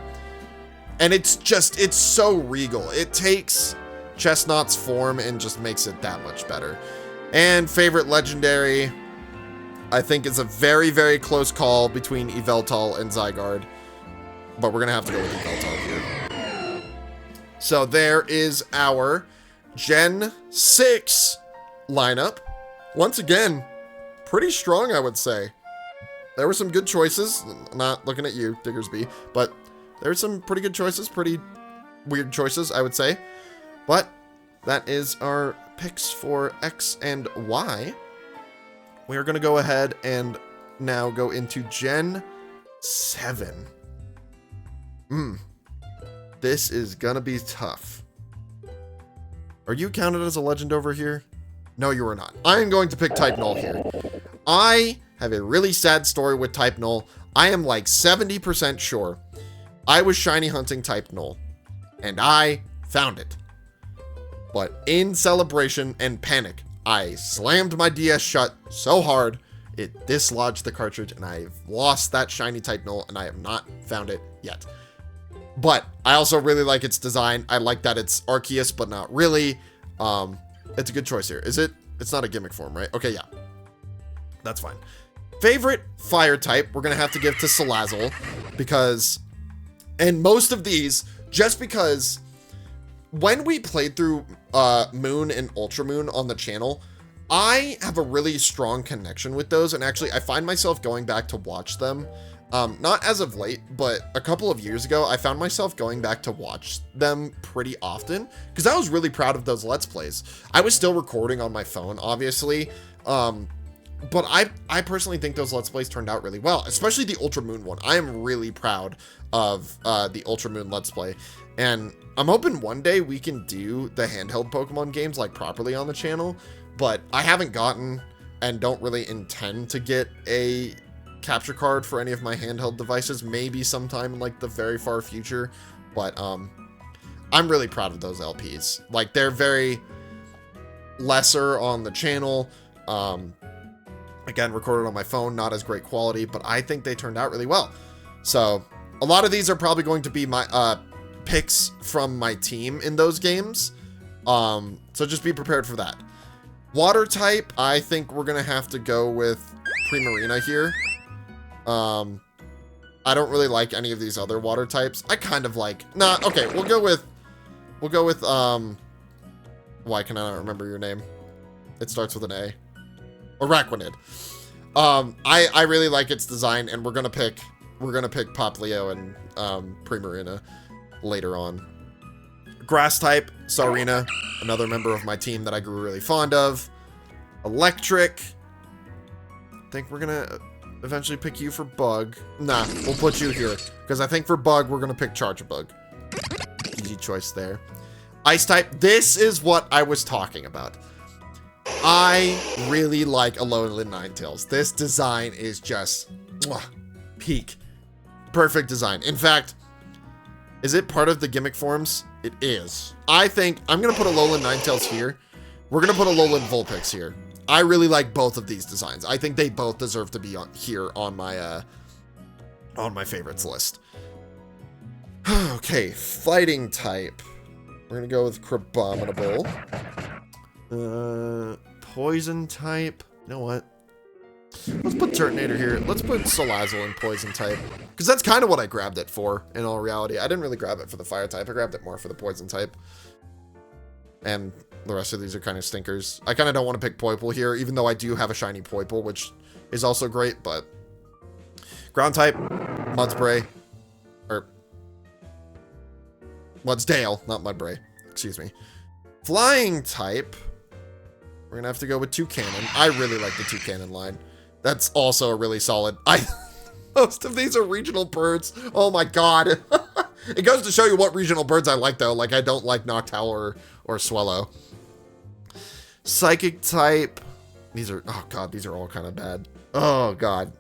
And it's just, it's so regal. It takes Chestnut's form and just makes it that much better. And favorite legendary, I think is a very, very close call between Yveltal and Zygarde. But we're going to have to go with Yveltal here. So there is our Gen 6 lineup. Once again, pretty strong, I would say. There were some good choices. Not looking at you, Diggersby, but there's some pretty good choices, pretty weird choices, I would say. But that is our picks for X and Y. We are going to go ahead and now go into Gen 7. This is going to be tough. Are you counted as a legend over here? No, you are not. I am going to pick Type Null here. I have a really sad story with Type Null. I am like 70% sure I was shiny hunting type null, and I found it. But in celebration and panic, I slammed my DS shut so hard, it dislodged the cartridge, and I've lost that shiny type null, and I have not found it yet. But I also really like its design. I like that it's Arceus, but not really. It's a good choice here. Is it? It's not a gimmick form, right? Okay, yeah. That's fine. Favorite fire type, we're going to have to give to Salazzle, because, and most of these, just because when we played through Moon and Ultra Moon on the channel, I have a really strong connection with those, and actually I find myself going back to watch them. Not as of late, but a couple of years ago, I found myself going back to watch them pretty often, because I was really proud of those Let's Plays. I was still recording on my phone, obviously, but I personally think those Let's Plays turned out really well, especially the Ultra Moon one. I am really proud of the Ultra Moon Let's Play, and I'm hoping one day we can do the handheld Pokemon games like properly on the channel, but I haven't gotten and don't really intend to get a capture card for any of my handheld devices, maybe sometime in like the very far future, but I'm really proud of those LPs. Like, they're very lesser on the channel, again, recorded on my phone, not as great quality, but I think they turned out really well. So a lot of these are probably going to be my picks from my team in those games, so just be prepared for that. Water type, I think we're gonna have to go with Primarina here. I don't really like any of these other water types. I kind of like, okay, we'll go with, why can I not remember your name? It starts with an A. Araquanid. I really like its design, and we're gonna pick Poplio and, Primarina later on. Grass type, Sarina, another member of my team that I grew really fond of. Electric. I think we're gonna eventually pick you for Bug. Nah, we'll put you here, because I think for Bug, we're gonna pick Charjabug. Easy choice there. Ice type, this is what I was talking about. I really like Alolan Ninetales. This design is just peak. Perfect design. In fact, is it part of the gimmick forms? It is. I think I'm gonna put Alolan Ninetales here. We're gonna put Alolan Vulpix here. I really like both of these designs. I think they both deserve to be here on my favorites list. Okay, fighting type. We're gonna go with Crabominable. Poison type. You know what? Let's put Turtonator here. Let's put Salazzle in poison type, because that's kind of what I grabbed it for, in all reality. I didn't really grab it for the fire type. I grabbed it more for the poison type. And the rest of these are kind of stinkers. I kind of don't want to pick Poipole here, even though I do have a shiny Poipole, which is also great, but ground type, Mudspray, or Mudsdale, not Mudbray, excuse me. Flying type, we're gonna have to go with Toucannon. I really like the Toucannon line. That's also a really solid. Most of these are regional birds. Oh my god. It goes to show you what regional birds I like, though. Like, I don't like Noctowl or Swellow. Psychic type. These are, oh god, these are all kind of bad. Oh god.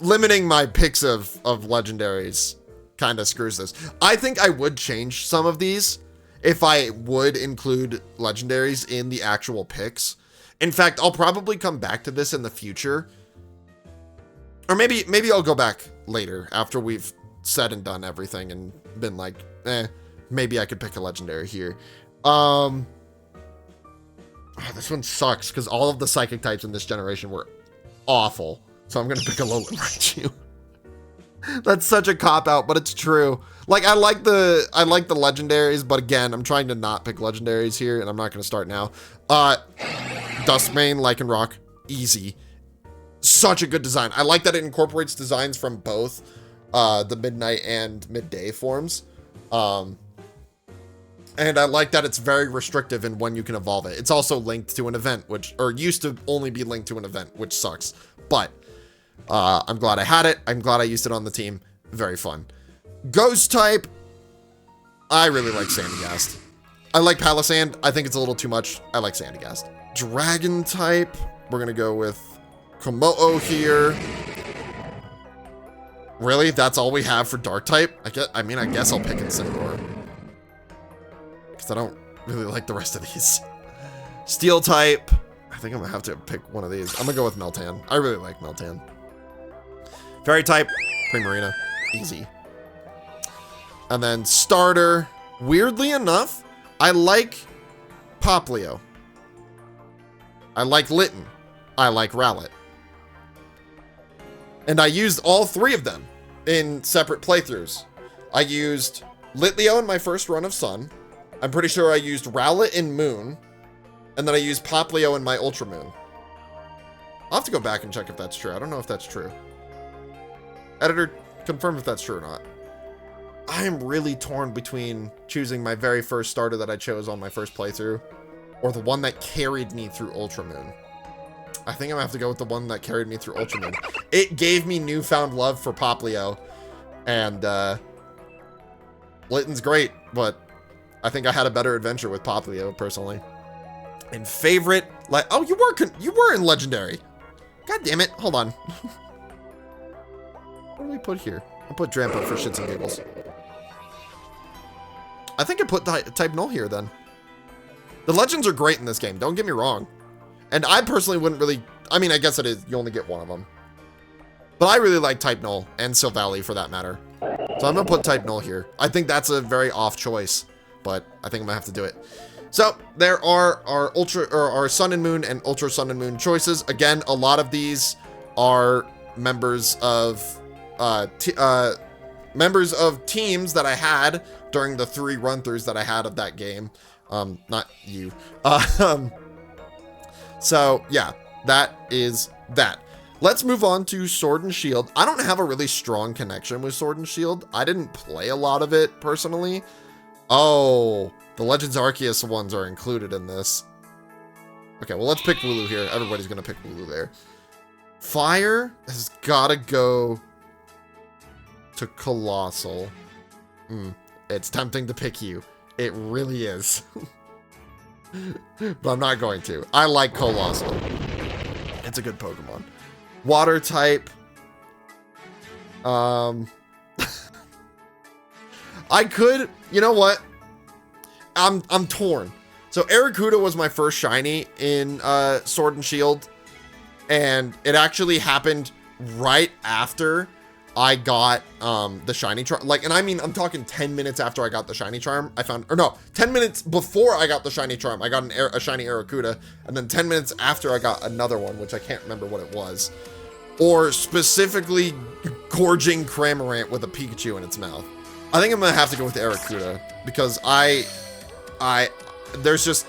Limiting my picks of legendaries kind of screws this. I think I would change some of these if I would include legendaries in the actual picks. In fact, I'll probably come back to this in the future. Or maybe I'll go back later after we've said and done everything and been like, maybe I could pick a legendary here. Oh, this one sucks because all of the psychic types in this generation were awful. So I'm gonna pick a Alolan Raichu. That's such a cop-out, but it's true. Like, I like the legendaries, but again, I'm trying to not pick legendaries here, and I'm not gonna start now. Duskmane, Lycanroc, easy. Such a good design. I like that it incorporates designs from both the midnight and midday forms. And I like that it's very restrictive in when you can evolve it. It's also linked to an event, or used to only be linked to an event, which sucks. But I'm glad I had it. I'm glad I used it on the team. Very fun. Ghost type. I really like Sandygast. I like Palisand. I think it's a little too much. I like Sandygast. Dragon type. We're going to go with Komodo here. Really? That's all we have for dark type? I mean, I guess I'll pick Incineroar. Because I don't really like the rest of these. Steel type. I think I'm gonna have to pick one of these. I'm gonna go with Meltan. I really like Meltan. Fairy type, Primarina. Easy. And then starter. Weirdly enough, I like Poplio. I like Litten. I like Rowlet. And I used all three of them in separate playthroughs. I used Litleo in my first run of Sun. I'm pretty sure I used Rowlet in Moon. And then I used Poplio in my Ultra Moon. I'll have to go back and check if that's true. I don't know if that's true. Editor, confirm if that's true or not. I am really torn between choosing my very first starter that I chose on my first playthrough or the one that carried me through Ultra Moon. I think I'm gonna have to go with the one that carried me through Ultra Moon. It gave me newfound love for Poplio, and Litten's great, but I think I had a better adventure with Poplio personally. And favorite, like, oh, you were in Legendary. God damn it! Hold on. What do we put here? I'll put Drampa for shits and giggles. I think I put type Null here then. The legends are great in this game. Don't get me wrong. And I personally wouldn't really... I mean, I guess it is. You only get one of them. But I really like Type Null and Silvally for that matter. So I'm going to put Type Null here. I think that's a very off choice. But I think I'm going to have to do it. So there are our Sun and Moon and Ultra Sun and Moon choices. Again, a lot of these are members of teams that I had during the 3 run-throughs that I had of that game. Not you. So, yeah, that is that. Let's move on to Sword and Shield. I don't have a really strong connection with Sword and Shield. I didn't play a lot of it, personally. Oh, the Legends Arceus ones are included in this. Okay, well, let's pick Wooloo here. Everybody's going to pick Wooloo there. Fire has got to go to Colossal. It's tempting to pick you. It really is. But I'm not going to. I like Colossal. It's a good Pokemon. Water type. I could, you know what? I'm torn. So Arrokuda was my first shiny in Sword and Shield, and it actually happened right after I got the shiny charm. Like, and I mean, I'm talking 10 minutes after I got the shiny charm, I found, or no, 10 minutes before I got the shiny charm, I got a shiny Arrokuda, and then 10 minutes after I got another one, which I can't remember what it was, or specifically gorging Cramorant with a Pikachu in its mouth. I think I'm gonna have to go with Arrokuda because there's just,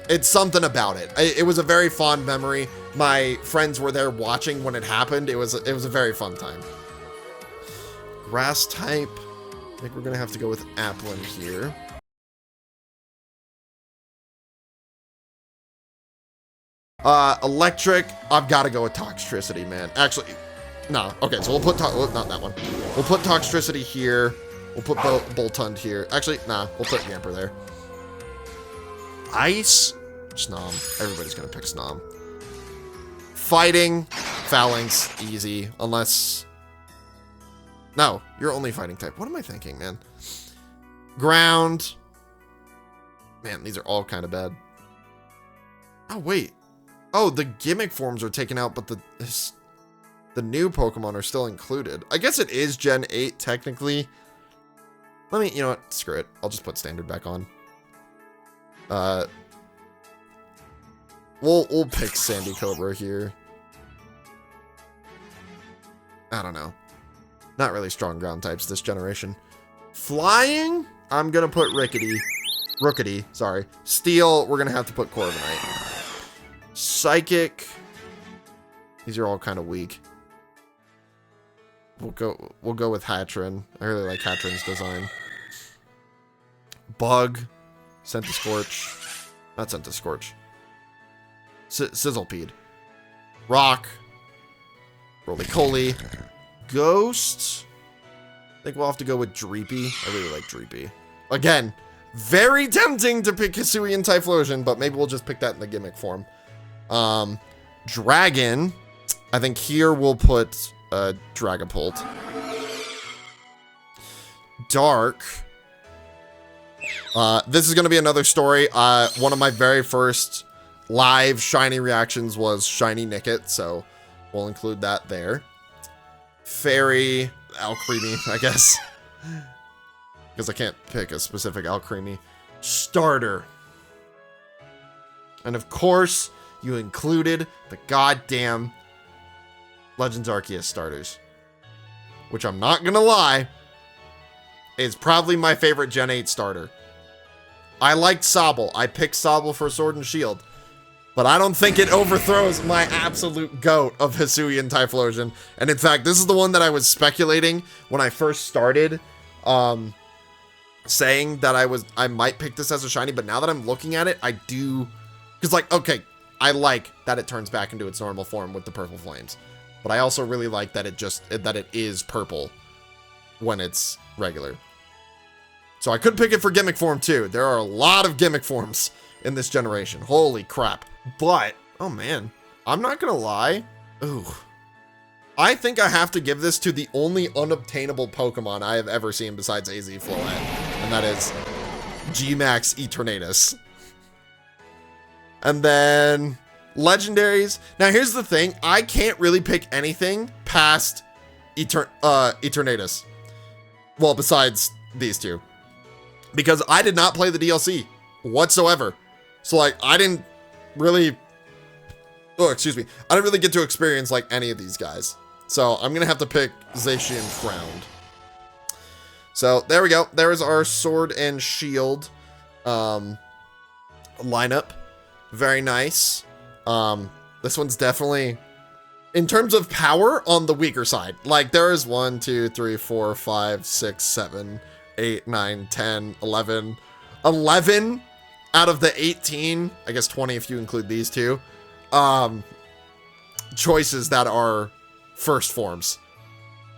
it's something about it. It was a very fond memory. My friends were there watching when it happened. It was a very fun time. Grass type. I think we're gonna have to go with Applin here. Electric. I've got to go with Toxtricity, man. Actually, no. Okay, so we'll put not that one. We'll put Toxtricity here. We'll put Boltund here. Actually, nah. We'll put Yamper there. Ice. Snom. Everybody's gonna pick Snom. Fighting. Phalanx. Easy. Unless... No, you're only fighting type. What am I thinking, man? Ground. Man, these are all kind of bad. Oh, wait. Oh, the gimmick forms are taken out, but the new Pokemon are still included. I guess it is Gen 8, technically. Let me, you know what? Screw it. I'll just put Standard back on. We'll pick Sandy Cobra here. I don't know. Not really strong ground types this generation. Flying, I'm gonna put Rookity, sorry. Steel, we're gonna have to put Corviknight. Psychic, these are all kind of weak. We'll go with Hatchrin. I really like Hatchrin's design. Bug, Centiskorch, not Centiskorch. Sizzlepede. Rock. Roly-Poly. Ghost. I think we'll have to go with Dreepy. I really like Dreepy. Again, very tempting to pick Hisuian Typhlosion, but maybe we'll just pick that in the gimmick form. Dragon. I think here we'll put a Dragapult. Dark. This is going to be another story. One of my very first live shiny reactions was Shiny Nickit, so we'll include that there. Fairy, Alcremie, I guess. Because I can't pick a specific Alcremie. Starter. And of course, you included the goddamn Legends Arceus starters. Which I'm not gonna lie, is probably my favorite Gen 8 starter. I liked Sobble. I picked Sobble for Sword and Shield. But I don't think it overthrows my absolute GOAT of Hisuian Typhlosion. And in fact, this is the one that I was speculating when I first started, saying that I might pick this as a shiny, but now that I'm looking at it, I do, because like, okay, I like that it turns back into its normal form with the purple flames, but I also really like that it is purple when it's regular. So I could pick it for gimmick form too. There are a lot of gimmick forms in this generation. Holy crap. But, oh man, I'm not gonna lie. Ooh. I think I have to give this to the only unobtainable Pokemon I have ever seen besides AZ Floette, and that is G-Max Eternatus. And then legendaries. Now here's the thing, I can't really pick anything past Eternatus. Well, besides these two. Because I did not play the DLC whatsoever. So like, I didn't really get to experience like any of these guys. So I'm gonna have to pick Zacian Crowned. So there we go. There is our Sword and Shield lineup. Very nice. This one's definitely, in terms of power, on the weaker side. Like there is 1, 2, 3, 4, 5, 6, 7, 8, 9, 10, 11. 11 out of the 18, I guess 20 if you include these two, choices that are first forms.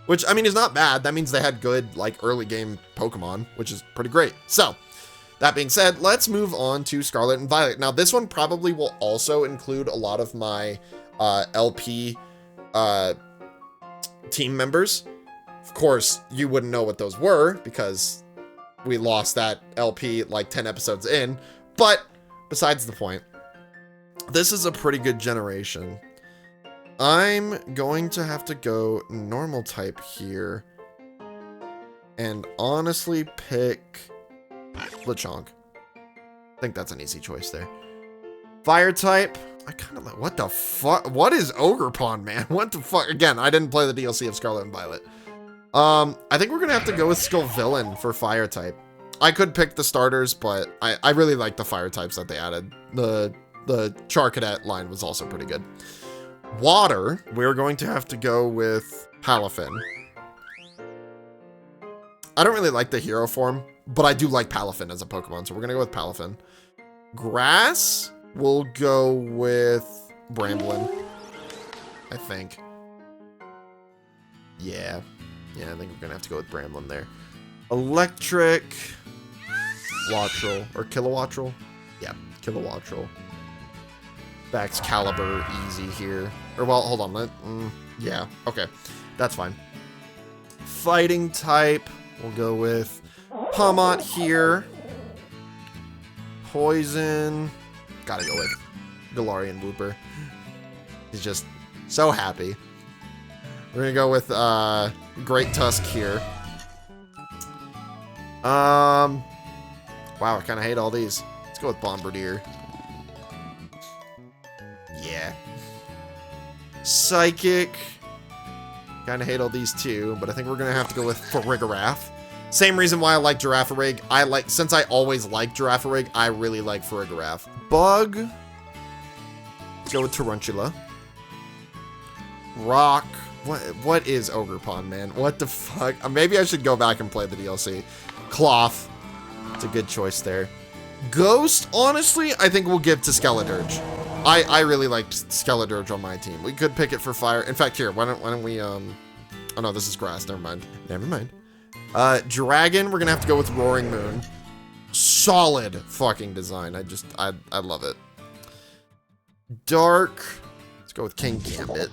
Which, I mean, is not bad. That means they had good, like, early game Pokemon, which is pretty great. So, that being said, let's move on to Scarlet and Violet. Now, this one probably will also include a lot of my LP team members. Of course, you wouldn't know what those were because we lost that LP like 10 episodes in. But besides the point, this is a pretty good generation. I'm going to have to go normal type here and honestly pick Lechonk. I think that's an easy choice there. Fire type, I kind of like, what the fuck? What is Ogerpon, man? What the fuck? Again, I didn't play the DLC of Scarlet and Violet. I think we're gonna have to go with Scovillain for fire type. I could pick the starters, but I really like the fire types that they added. The Charcadet line was also pretty good. Water, we're going to have to go with Palafin. I don't really like the hero form, but I do like Palafin as a Pokemon, so we're gonna go with Palafin. Grass, we'll go with Bramblin, I think. Yeah, I think we're gonna have to go with Bramblin there. Electric, Wattrel, or Kilowattrel? Yeah, Kilowattrel. Baxcalibur, easy here. Or, well, hold on. Yeah, okay. That's fine. Fighting type, we'll go with Pawmot here. Poison, gotta go with Galarian Wooper. He's just so happy. We're gonna go with Great Tusk here. Wow, I kind of hate all these. Let's go with Bombardier. Yeah. Psychic. Kind of hate all these too, but I think we're gonna have to go with Farigiraf. Same reason why I like Girafarig. Since I always like Girafarig, I really like Farigiraf. Bug. Let's go with Tarantula. Rock. What is Ogerpon, man? What the fuck? Maybe I should go back and play the DLC. Cloth. It's a good choice there. Ghost, honestly, I think we'll give to Skeledirge. I really liked Skeledirge on my team. We could pick it for fire. In fact, here, why don't we, oh no, this is grass. Never mind. Dragon, we're gonna have to go with Roaring Moon. Solid fucking design. I love it. Dark, let's go with King Gambit.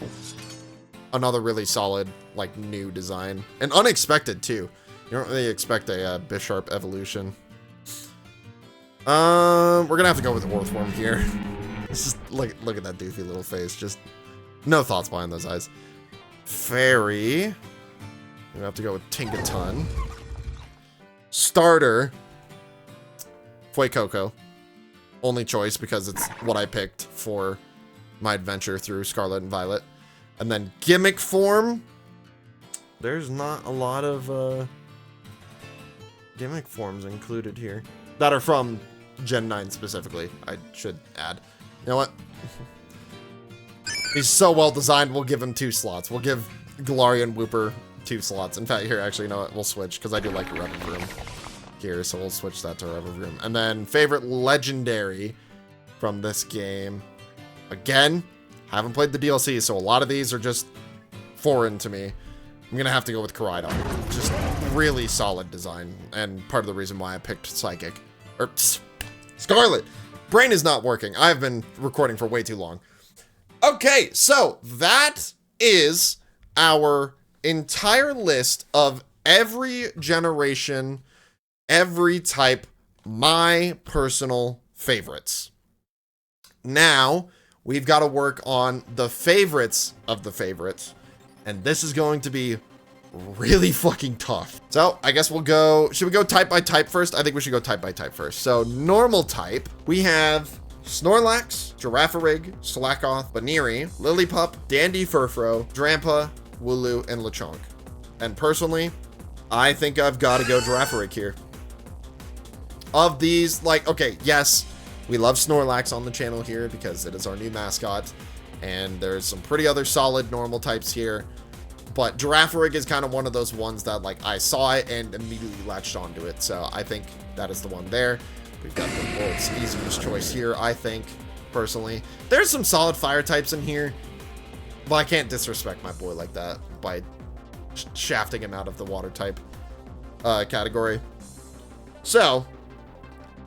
another really solid, like, new design. And unexpected, too. You don't really expect a Bisharp evolution. We're gonna have to go with Orthworm here. Just look at that doofy little face. Just no thoughts behind those eyes. Fairy. We have to go with Tinkaton. Starter. Fuecoco. Only choice because it's what I picked for my adventure through Scarlet and Violet. And then gimmick form. There's not a lot of gimmick forms included here that are from Gen 9 specifically, I should add. You know what? He's so well designed, we'll give him 2 slots. We'll give Galarian Wooper 2 slots. In fact, here, actually, you know what? We'll switch, because I do like a Revivroom here, so we'll switch that to Revivroom. And then, favorite legendary from this game. Again, haven't played the DLC, so a lot of these are just foreign to me. I'm gonna have to go with Koraidon. Just really solid design, and part of the reason why I picked Psychic. Or, Scarlet! Brain is not working. I've been recording for way too long. Okay, so that is our entire list of every generation, every type, my personal favorites. Now, we've got to work on the favorites of the favorites, and this is going to be really fucking tough. So, I guess we'll go... Should we go type by type first? I think we should go type by type first. So, normal type, we have Snorlax, Girafarig, Slakoth, Baniri, Lillipup, Dandy Furfrou, Drampa, Wooloo, and Lechonk. And personally, I think I've got to go Girafarig here. Of these, like, okay, yes, we love Snorlax on the channel here because it is our new mascot. And there's some pretty other solid normal types here. But Girafarig is kind of one of those ones that, like, I saw it and immediately latched onto it. So I think that is the one there. We've got the world's easiest choice here, I think, personally. There's some solid fire types in here. But I can't disrespect my boy like that by shafting him out of the water type category. So,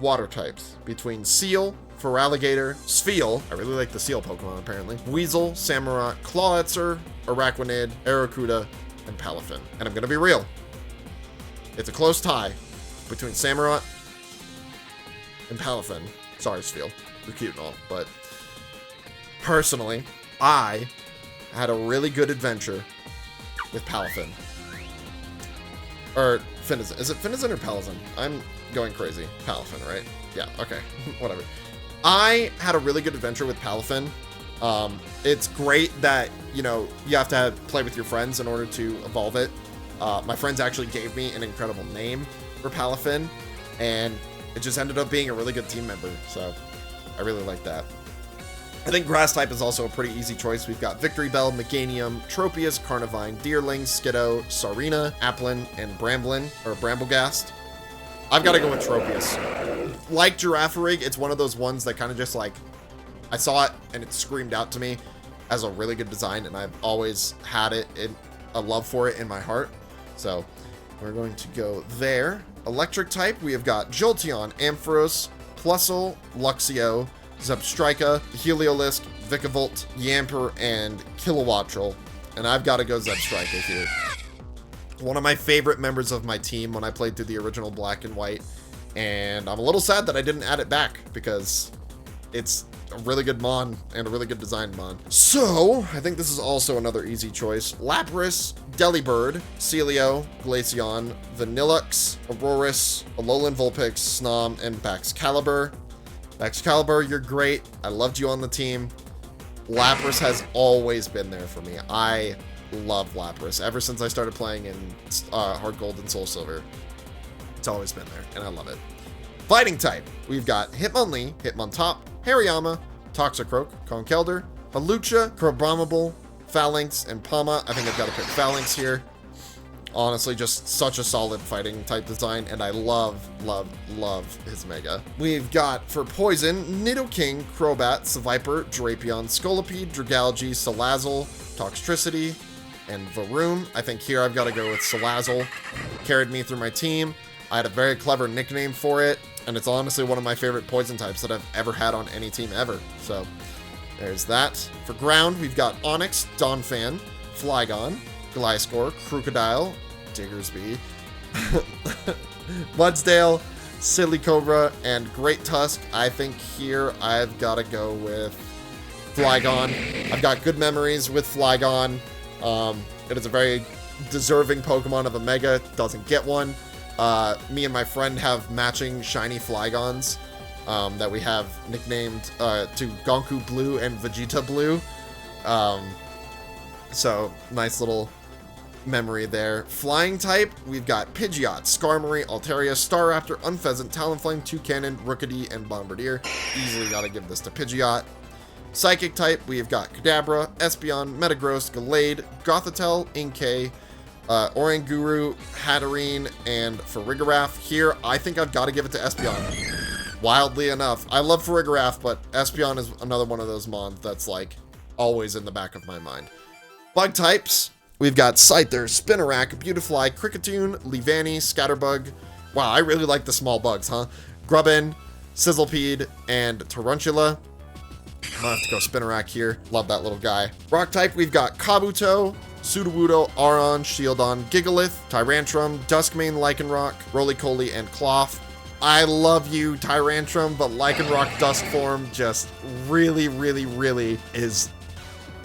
water types. Between Seal, Feraligatr, Spheal, I really like the Seal Pokemon apparently, Weasel, Samurott, Clawitzer, Araquanid, Arrokuda, and Palafin. And I'm gonna be real. It's a close tie between Samurott and Palafin. Sorry, Spheal. You're cute and all, but personally, I had a really good adventure with Palafin. Or Finizen. Is it Finizen or Palafin? I'm going crazy. Palafin, right? Yeah, okay. Whatever. I had a really good adventure with Palafin. It's great that, you know, you have to play with your friends in order to evolve it. My friends actually gave me an incredible name for Palafin, and it just ended up being a really good team member, so I really like that. I think grass type is also a pretty easy choice. We've got Victory Bell, Meganium, Tropius, Carnivine, Deerling, Skiddo, Sarina, Applin, and Bramblin, or Bramblegast. I've got to go with Tropius. Like Girafarig, it's one of those ones that kind of just like, I saw it and it screamed out to me as a really good design, and I've always had it in a love for it in my heart. So we're going to go there. Electric type, we have got Jolteon, Ampharos, Plusle, Luxio, Zebstrika, Heliolisk, Vikavolt, Yamper, and Kilowattrel. And I've got to go Zebstrika here. One of my favorite members of my team when I played through the original Black and White. And I'm a little sad that I didn't add it back because it's a really good Mon and a really good designed Mon. So, I think this is also another easy choice. Lapras, Delibird, Celio, Glaceon, Vanillux, Aurorus, Alolan Vulpix, Snom, and Baxcalibur. Baxcalibur, you're great. I loved you on the team. Lapras has always been there for me. I love Lapras ever since I started playing in Hard Gold and Soul Silver. It's always been there, and I love it. Fighting type, we've got Hitmonlee, Hitmontop, Hariyama, Toxicroak, Conkeldurr, Hawlucha, Crabominable, Phalanx, and Pama. I think I've got to pick Phalanx here. Honestly, just such a solid fighting type design, and I love, love, love his Mega. We've got, for Poison, Nidoking, Crobat, Seviper, Drapion, Scolipede, Dragalge, Salazzle, Toxtricity, and Varoom. I think here I've got to go with Salazzle. Carried me through my team. I had a very clever nickname for it, and it's honestly one of my favorite poison types that I've ever had on any team ever. So there's that. For ground, we've got Onix, Donphan, Flygon, Gliscor, Crocodile, Diggersby, Mudsdale, Silicobra, and Great Tusk. I think here I've got to go with Flygon. I've got good memories with Flygon. It is a very deserving Pokemon of a Mega. Doesn't get one. Me and my friend have matching shiny Flygons that we have nicknamed to Gonku Blue and Vegeta Blue. So nice little memory there. Flying type, we've got Pidgeot, Skarmory, Altaria, Staraptor, Unfezant, Talonflame, Toucannon, Rookidee, and Bombardier. Easily gotta give this to Pidgeot. Psychic type, we've got Kadabra, Espeon, Metagross, Gallade, Gothitelle, Inkay, Oranguru, Hatterene, and Farigiraf. Here, I think I've got to give it to Espeon. Wildly enough. I love Farigiraf, but Espeon is another one of those mons that's like always in the back of my mind. Bug types, we've got Scyther, Spinarak, Beautifly, Kricketune, Leavanny, Scatterbug. Wow, I really like the small bugs, huh? Grubbin, Sizzlipede, and Tarantula. I'm gonna have to go Spinarak here. Love that little guy. Rock type, we've got Kabuto, Sudowoodo, Aron, Shieldon, Gigalith, Tyrantrum, Duskmane, Lycanroc, Roly-Poly, and Cloth. I love you, Tyrantrum, but Lycanroc Dusk form just really, really, really is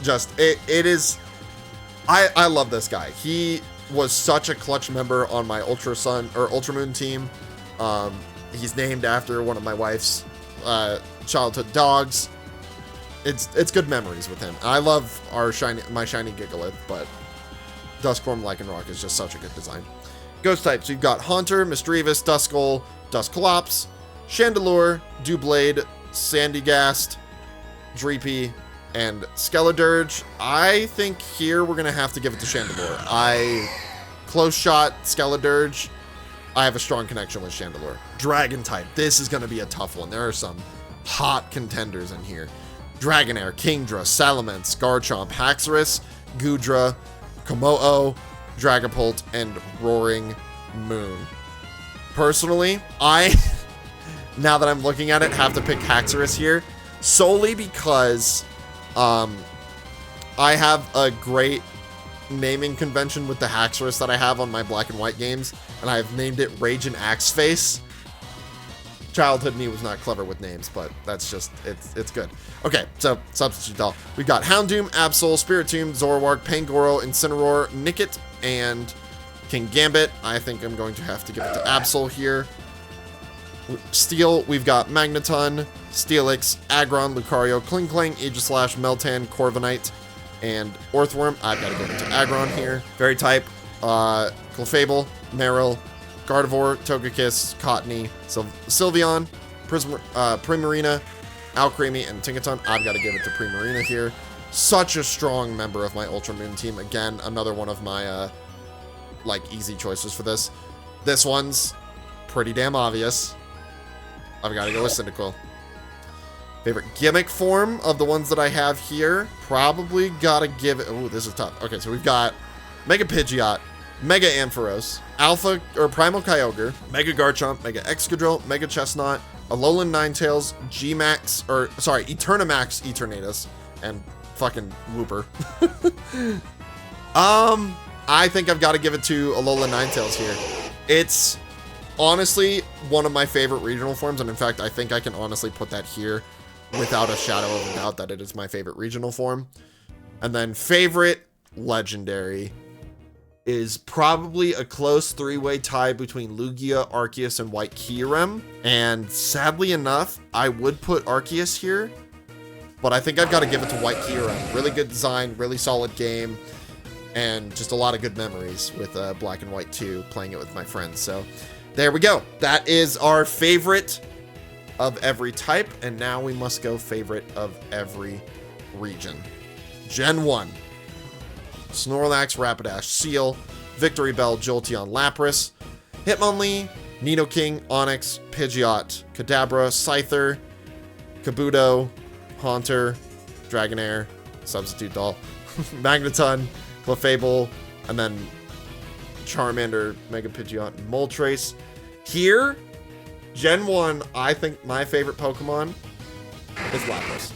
just, it is, I love this guy. He was such a clutch member on my Ultra Sun, or Ultra Moon team. He's named after one of my wife's childhood dogs. It's good memories with him. I love my shiny Gigalith, but Duskform Lycanroc is just such a good design. Ghost types, we've got Haunter, Misdreavus, Duskull, Dusclops, Chandelure, Doublade, Sandygast, Dreepy, and Skeledirge. I think here we're gonna have to give it to Chandelure. Close shot Skeledirge. I have a strong connection with Chandelure. Dragon type, this is gonna be a tough one. There are some hot contenders in here. Dragonair, Kingdra, Salamence, Garchomp, Haxorus, Goodra, Komodo, Dragapult, and Roaring Moon. Personally, now that I'm looking at it, have to pick Haxorus here, solely because I have a great naming convention with the Haxorus that I have on my Black and White games, and I've named it Raging Axe Face. Childhood me was not clever with names, but that's just, it's good. Okay, so substitute doll. We've got Houndoom, Absol, Spiritomb, Zoroark, Pangoro, Incineroar, Nickit, and King Gambit. I think I'm going to have to give it to Absol here. Steel, we've got Magneton, Steelix, Aggron, Lucario, Klinklang, Aegislash, Meltan, Corviknight, and Orthworm. I've got to give it to Aggron here. Fairy type, Clefable, Marill, Gardevoir, Togekiss, Cottony, Sylveon, Primarina, Alcremie, and Tinkaton. I've got to give it to Primarina here. Such a strong member of my Ultra Moon team. Again, another one of my, easy choices for this. This one's pretty damn obvious. I've got to go with Cyndaquil. Favorite gimmick form of the ones that I have here? Probably got to give it... Oh, this is tough. Okay, so we've got Mega Pidgeot, Mega Ampharos, Alpha or Primal Kyogre, Mega Garchomp, Mega Excadrill, Mega Chestnut, Alolan Ninetales, Eternamax Eternatus, and fucking Wooper. I think I've got to give it to Alolan Ninetales here. It's honestly one of my favorite regional forms, and in fact, I think I can honestly put that here without a shadow of a doubt that it is my favorite regional form. And then favorite legendary is probably a close three-way tie between Lugia, Arceus, and White Kyurem. And sadly enough, I would put Arceus here, but I think I've got to give it to White Kyurem. Really good design, really solid game, and just a lot of good memories with Black and White 2, playing it with my friends. So there we go. That is our favorite of every type, and now we must go favorite of every region. Gen 1. Snorlax, Rapidash, Seal, Victory Bell, Jolteon, Lapras, Hitmonlee, Nidoking, Onix, Pidgeot, Kadabra, Scyther, Kabuto, Haunter, Dragonair, Substitute Doll, Magneton, Clefable, and then Charmander, Mega Pidgeot, and Moltres. Here, Gen 1, I think my favorite Pokemon is Lapras.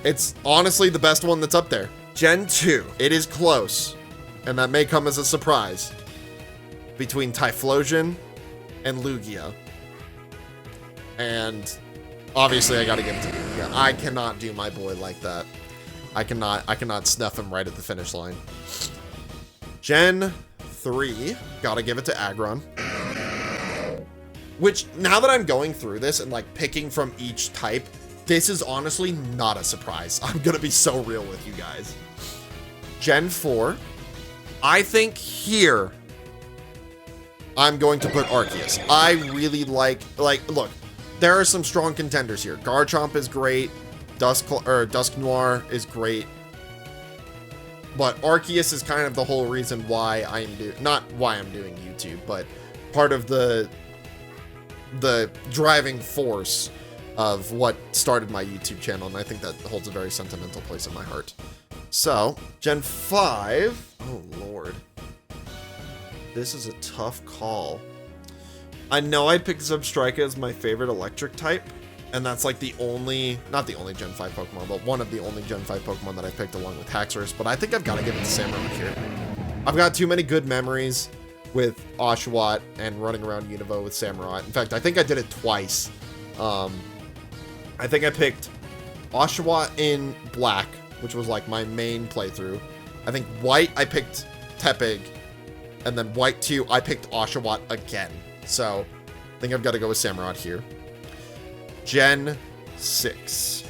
It's honestly the best one that's up there. Gen 2. It is close, and that may come as a surprise, between Typhlosion and Lugia. And obviously I gotta give it to Lugia. I cannot do my boy like that. I cannot snuff him right at the finish line. Gen 3, gotta give it to Aggron. Which, now that I'm going through this and like picking from each type, this is honestly not a surprise. I'm gonna be so real with you guys. Gen 4, I think here, I'm going to put Arceus. I really like, look, there are some strong contenders here. Garchomp is great. Dusk Noir is great. But Arceus is kind of the whole reason why not why I'm doing YouTube, but part of the driving force of what started my YouTube channel, and I think that holds a very sentimental place in my heart. So, Gen 5, oh lord. This is a tough call. I know I picked Zebstrika as my favorite electric type, and that's like not the only Gen 5 Pokemon, but one of the only Gen 5 Pokemon that I picked along with Haxorus, but I think I've got to give it to Samurott here. I've got too many good memories with Oshawott and running around Unova with Samurott. In fact, I think I did it twice. I think I picked Oshawott in Black, which was like my main playthrough. I think White, I picked Tepig, and then White 2, I picked Oshawott again. So, I think I've got to go with Samurott here. Gen 6.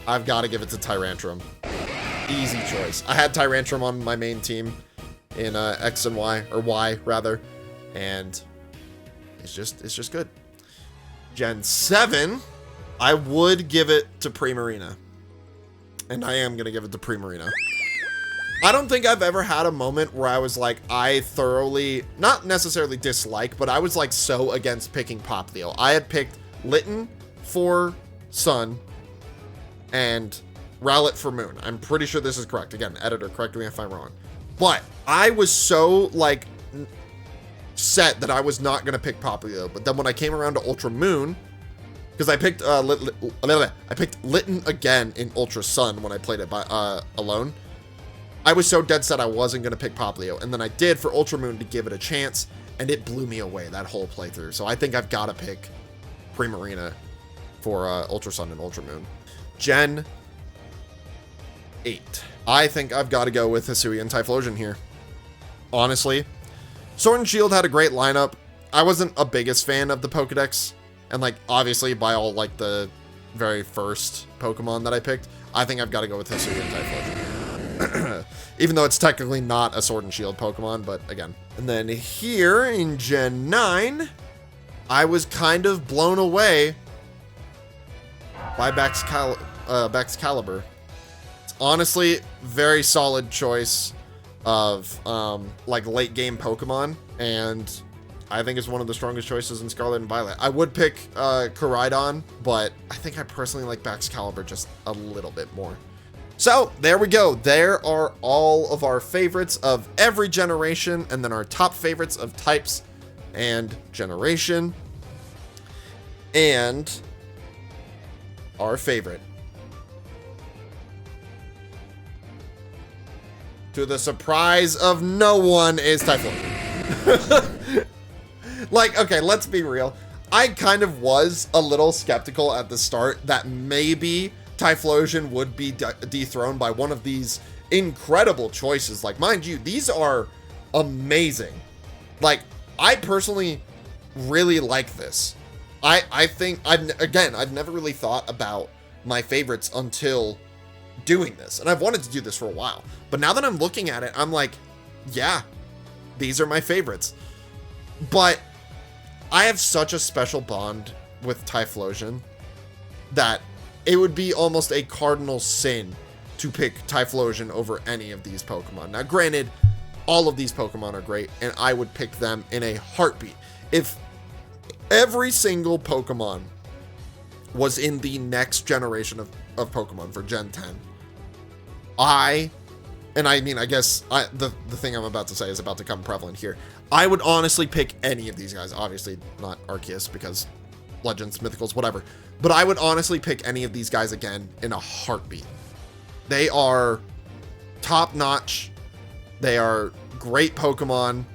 I've got to give it to Tyrantrum. Easy choice. I had Tyrantrum on my main team in X and Y, or Y rather, and it's just good. Gen 7, I would give it to Primarina, and I am gonna give it to Primarina. I don't think I've ever had a moment where I was like, I thoroughly, not necessarily dislike, but I was like so against picking Popplio. I had picked Litten for Sun and Rowlet for Moon. I'm pretty sure this is correct. Again, editor, correct me if I'm wrong. But I was so like set that I was not gonna pick Popplio. But then when I came around to Ultra Moon, because I picked Litten again in Ultra Sun when I played it by alone. I was so dead set I wasn't gonna pick Popplio, and then I did for Ultra Moon to give it a chance, and it blew me away that whole playthrough. So I think I've got to pick Primarina for Ultra Sun and Ultra Moon. Gen 8. I think I've got to go with Hisuian and Typhlosion here. Honestly, Sword and Shield had a great lineup. I wasn't a biggest fan of the Pokedex, and like obviously by all like the very first Pokemon that I picked, I think I've got to go with Hisuian and Typhlosion. Even though it's technically not a Sword and Shield Pokemon, but again. And then here in Gen 9, I was kind of blown away by Baxcalibur. It's honestly very solid choice of like late game Pokemon, and I think it's one of the strongest choices in Scarlet and Violet. I would pick Koraidon, but I think I personally like Baxcalibur just a little bit more. So there we go. There are all of our favorites of every generation, and then our top favorites of types and generation, and our favorite, to the surprise of no one, is Typhlosion. Like, okay, let's be real. I kind of was a little skeptical at the start that maybe Typhlosion would be dethroned by one of these incredible choices. Like, mind you, these are amazing. Like, I personally really like this. I think, I've never really thought about my favorites until doing this. And I've wanted to do this for a while. But now that I'm looking at it, I'm like, yeah, these are my favorites. But I have such a special bond with Typhlosion that it would be almost a cardinal sin to pick Typhlosion over any of these Pokemon. Now, granted, all of these Pokemon are great, and I would pick them in a heartbeat. If every single Pokemon was in the next generation of Pokemon for Gen 10, I guess the thing I'm about to say is about to come prevalent here. I would honestly pick any of these guys. Obviously, not Arceus, because Legends, Mythicals, whatever. But I would honestly pick any of these guys again in a heartbeat. They are top notch. They are great Pokemon.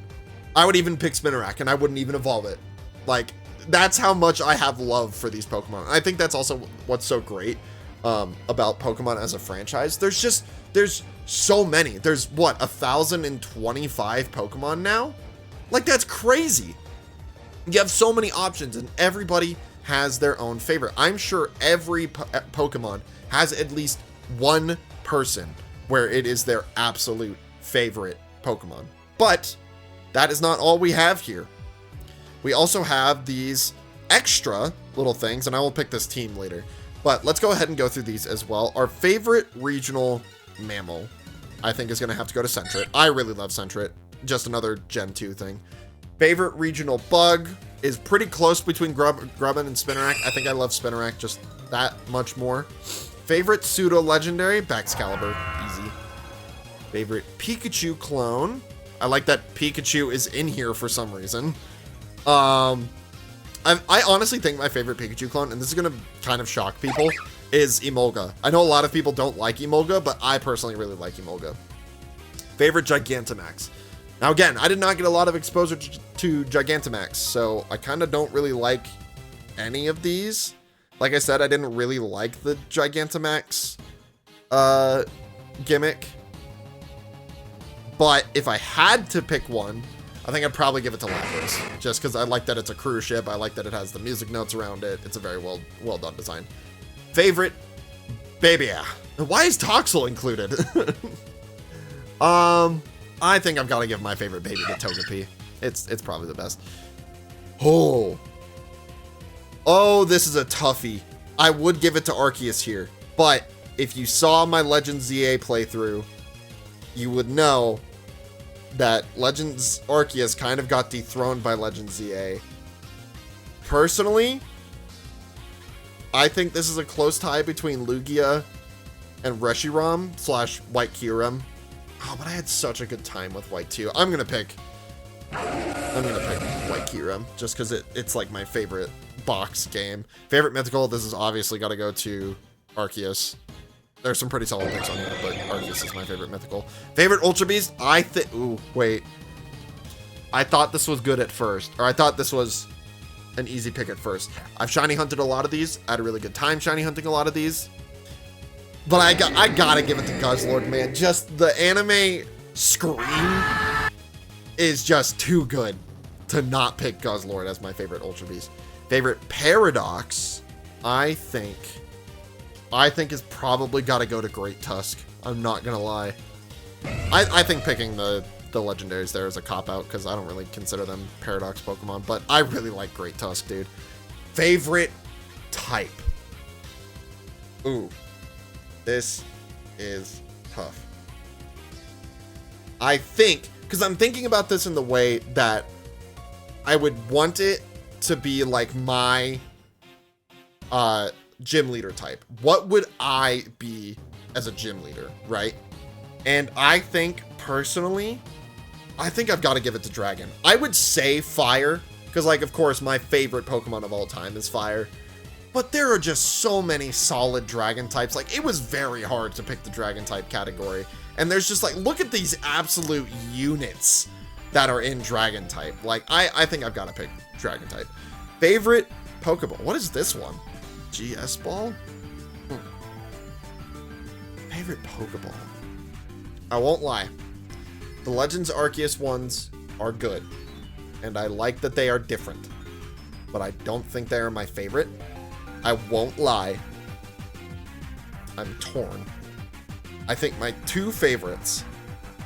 I would even pick Spinarak and I wouldn't even evolve it. Like, that's how much I have love for these Pokemon. I think that's also what's so great about Pokemon as a franchise. There's so many. There's what, 1,025 Pokemon now? Like, that's crazy. You have so many options and everybody has their own favorite. I'm sure every Pokemon has at least one person where it is their absolute favorite Pokemon. But that is not all we have here. We also have these extra little things, and I will pick this team later. But let's go ahead and go through these as well. Our favorite regional mammal, I think, is going to have to go to Sentret. I really love Sentret. Just another Gen 2 thing. Favorite regional bug is pretty close between Grubbin and Spinarak. I think I love Spinarak just that much more. Favorite pseudo-legendary, Baxcalibur. Easy. Favorite Pikachu clone. I like that Pikachu is in here for some reason. I honestly think my favorite Pikachu clone, and this is going to kind of shock people, is Emolga. I know a lot of people don't like Emolga, but I personally really like Emolga. Favorite Gigantamax. Now again, I did not get a lot of exposure to Gigantamax, so I kind of don't really like any of these. Like I said, I didn't really like the Gigantamax gimmick. But if I had to pick one, I think I'd probably give it to Lapras, just because I like that it's a cruise ship. I like that it has the music notes around it. It's a very well done design. Favorite Babia. Why is Toxel included? I think I've got to give my favorite baby to Togepi. It's probably the best. Oh, this is a toughie. I would give it to Arceus here, but if you saw my Legends ZA playthrough, you would know that Legends Arceus kind of got dethroned by Legends ZA. Personally, I think this is a close tie between Lugia and Reshiram / White Kyurem. Oh, but I had such a good time with White too. I'm gonna pick White Kyurem just because it's like my favorite box game. Favorite mythical. This has obviously got to go to Arceus. There's some pretty solid picks on here, but Arceus is my favorite mythical. Favorite Ultra Beast? Ooh, wait. I thought this was good at first, or I thought this was an easy pick at first. I've shiny hunted a lot of these. I had a really good time shiny hunting a lot of these. But I gotta give it to Guzzlord, man. Just the anime scream is just too good to not pick Guzzlord as my favorite Ultra Beast. Favorite Paradox, I think is probably got to go to Great Tusk. I'm not gonna lie. I think picking the legendaries there is a cop-out because I don't really consider them Paradox Pokemon, but I really like Great Tusk, dude. Favorite type. Ooh. This is tough. I think, because I'm thinking about this in the way that I would want it to be like my gym leader type. What would I be as a gym leader, right? And I think, personally, I think I've got to give it to Dragon. I would say Fire, because, like, of course, my favorite Pokemon of all time is Fire. But there are just so many solid Dragon types. Like, it was very hard to pick the Dragon type category. And there's just, like, look at these absolute units that are in Dragon type. Like, I think I've got to pick Dragon type. Favorite Pokeball. What is this one? GS Ball? Favorite Pokeball. I won't lie. The Legends Arceus ones are good. And I like that they are different. But I don't think they are my favorite. I won't lie. I'm torn. I think my two favorites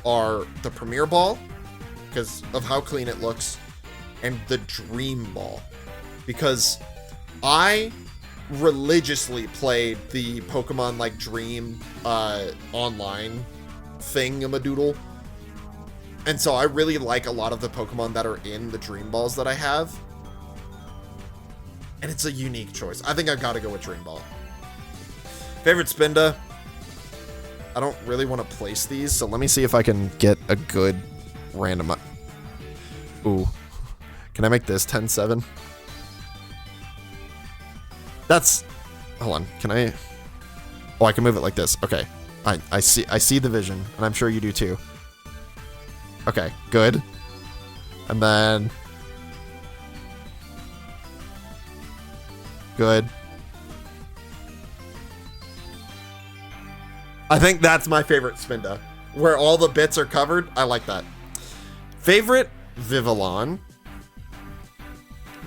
are the Premier Ball, because of how clean it looks, and the Dream Ball, because I religiously played the Pokemon like Dream online thingamadoodle, and so I really like a lot of the Pokemon that are in the Dream Balls that I have. And it's a unique choice. I think I've got to go with Dream Ball. Favorite Spinda. I don't really want to place these, so let me see if I can get a good random... Ooh. Can I make this 10-7? That's... Hold on. Can I... Oh, I can move it like this. Okay. I see the vision, and I'm sure you do too. Okay, good. And then... Good. I think that's my favorite Spinda. Where all the bits are covered. I like that. Favorite Vivillon.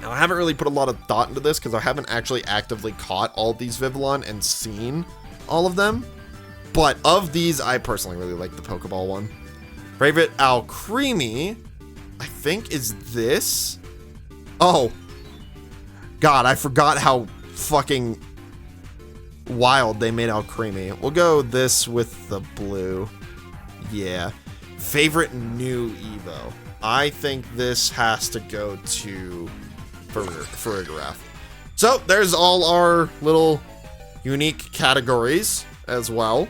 Now, I haven't really put a lot of thought into this because I haven't actually actively caught all these Vivillon and seen all of them. But of these, I personally really like the Pokeball one. Favorite Alcremie, I think, is this. Oh. God, I forgot how fucking wild they made Alcremie. We'll go this with the blue. Yeah. Favorite new Evo. I think this has to go to Farigiraf. So, there's all our little unique categories as well.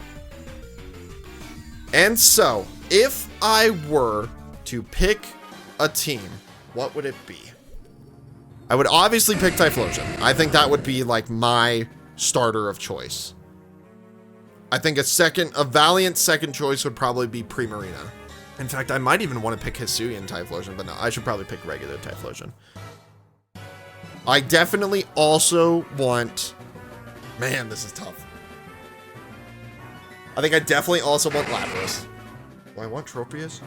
And so, if I were to pick a team, what would it be? I would obviously pick Typhlosion. I think that would be like my starter of choice. I think a valiant second choice would probably be Primarina. In fact, I might even want to pick Hisuian Typhlosion, but no, I should probably pick regular Typhlosion. I definitely also want... Man, this is tough. I think I definitely also want Lapras. Do I want Tropius?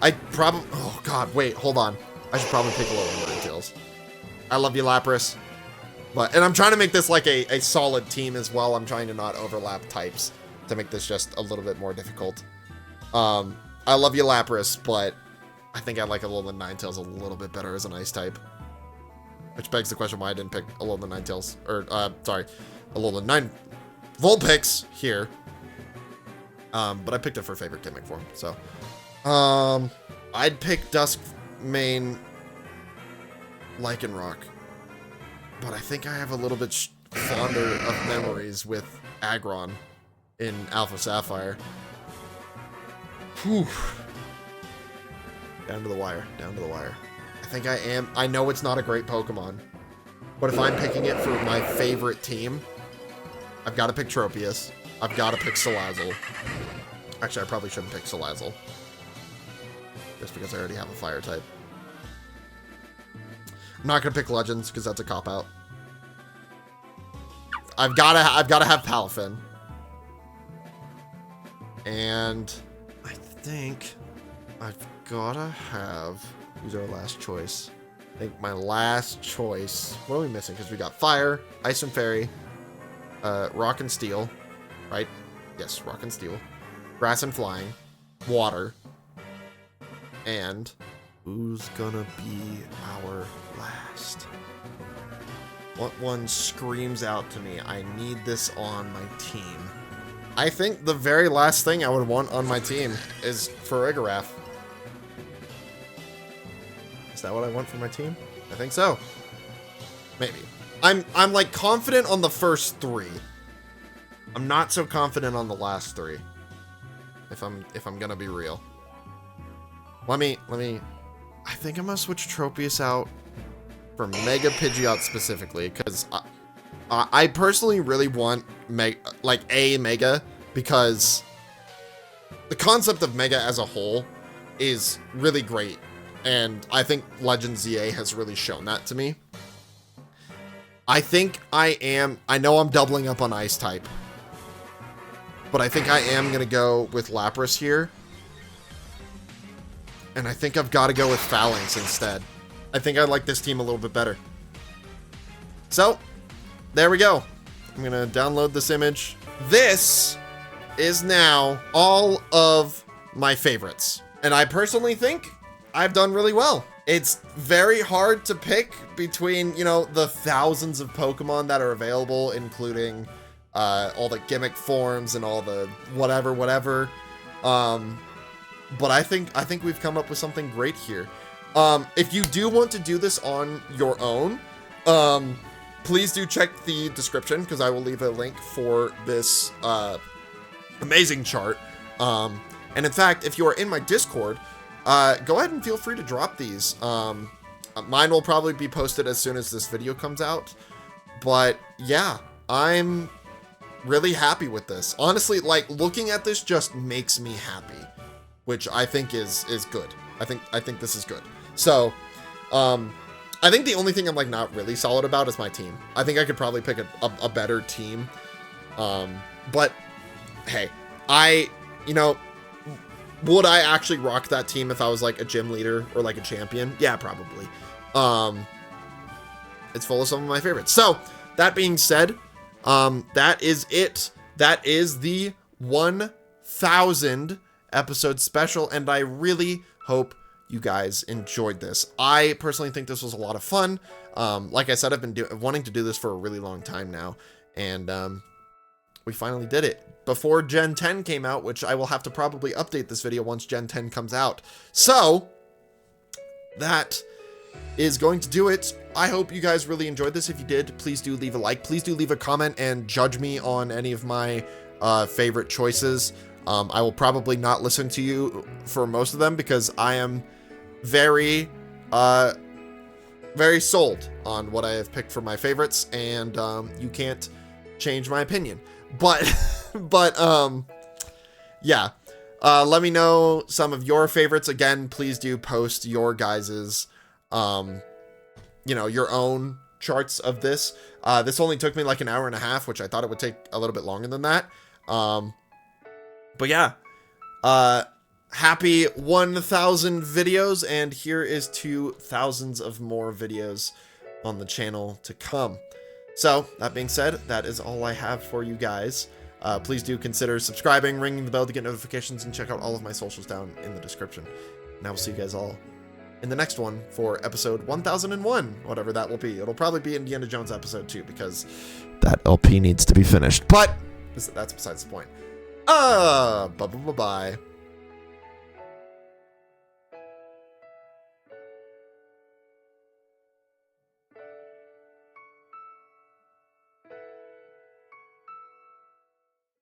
I probably... Oh, God, wait, hold on. I should probably pick Alolan Ninetales. I love you, Lapras. And I'm trying to make this like a solid team as well. I'm trying to not overlap types to make this just a little bit more difficult. I love you, Lapras, but I think I like Alolan Ninetales a little bit better as an ice type. Which begs the question why I didn't pick Alolan Ninetales. Or, sorry, Alolan Vulpix here. But I picked it for favorite gimmick form, so. I'd pick Duskmane Lycanroc. But I think I have a little bit fonder of memories with Aggron in Alpha Sapphire. Whew. Down to the wire, down to the wire. I think I am. I know it's not a great Pokemon. But if I'm picking it for my favorite team, I've got to pick Tropius. I've got to pick Salazzle. Actually, I probably shouldn't pick Salazzle. Just because I already have a fire type. I'm not going to pick Legends because that's a cop-out. I've got to have Palafin. And I think I've got to have... Who's our last choice? I think my last choice... What are we missing? Because we got Fire, Ice and Fairy, Rock and Steel, right? Yes, Rock and Steel. Grass and Flying, Water, and who's gonna be our last? What one screams out to me, I need this on my team? I think the very last thing I would want on my team is Farigiraf. Is that what I want for my team? I think so. Maybe. I'm like confident on the first three. I'm not so confident on the last three. If I'm gonna be real. Let me I think I'm gonna switch Tropius out for Mega Pidgeot specifically, because I personally really want Mega, because the concept of Mega as a whole is really great, and I think Legends ZA has really shown that to me. I know I'm doubling up on Ice type, but I think I am gonna go with Lapras here. And I think I've got to go with Phalanx instead. I think I like this team a little bit better. So, there we go. I'm going to download this image. This is now all of my favorites. And I personally think I've done really well. It's very hard to pick between, you know, the thousands of Pokemon that are available, including all the gimmick forms and all the whatever. But I think we've come up with something great here. If you do want to do this on your own, please do check the description, because I will leave a link for this amazing chart. And in fact, if you are in my Discord, go ahead and feel free to drop these. Mine will probably be posted as soon as this video comes out. But yeah, I'm really happy with this. Honestly, like, looking at this just makes me happy, which I think is good. I think this is good. So, I think the only thing I'm like not really solid about is my team. I think I could probably pick a better team. But hey, you know, would I actually rock that team if I was like a gym leader or like a champion? Yeah, probably. It's full of some of my favorites. So that being said, that is it. That is the 1000 episode special, and I really hope you guys enjoyed this. I personally think this was a lot of fun. Like I said, I've been wanting to do this for a really long time now, and we finally did it before Gen 10 came out, which I will have to probably update this video once Gen 10 comes out. So that is going to do it. I hope you guys really enjoyed this. If you did, please do leave a like. Please do leave a comment and judge me on any of my favorite choices. I will probably not listen to you for most of them because I am very sold on what I have picked for my favorites, and you can't change my opinion. But yeah, let me know some of your favorites. Again, please do post your guys's you know, your own charts of this. This only took me like an hour and a half, which I thought it would take a little bit longer than that. But yeah, happy 1000 videos, and here is to thousands of more videos on the channel to come. So that being said, that is all I have for you guys. Please do consider subscribing, ringing the bell to get notifications, and check out all of my socials down in the description. And I will see you guys all in the next one for episode 1001, whatever that will be. It'll probably be Indiana Jones episode 2 because that LP needs to be finished. But that's besides the point. Bye-bye.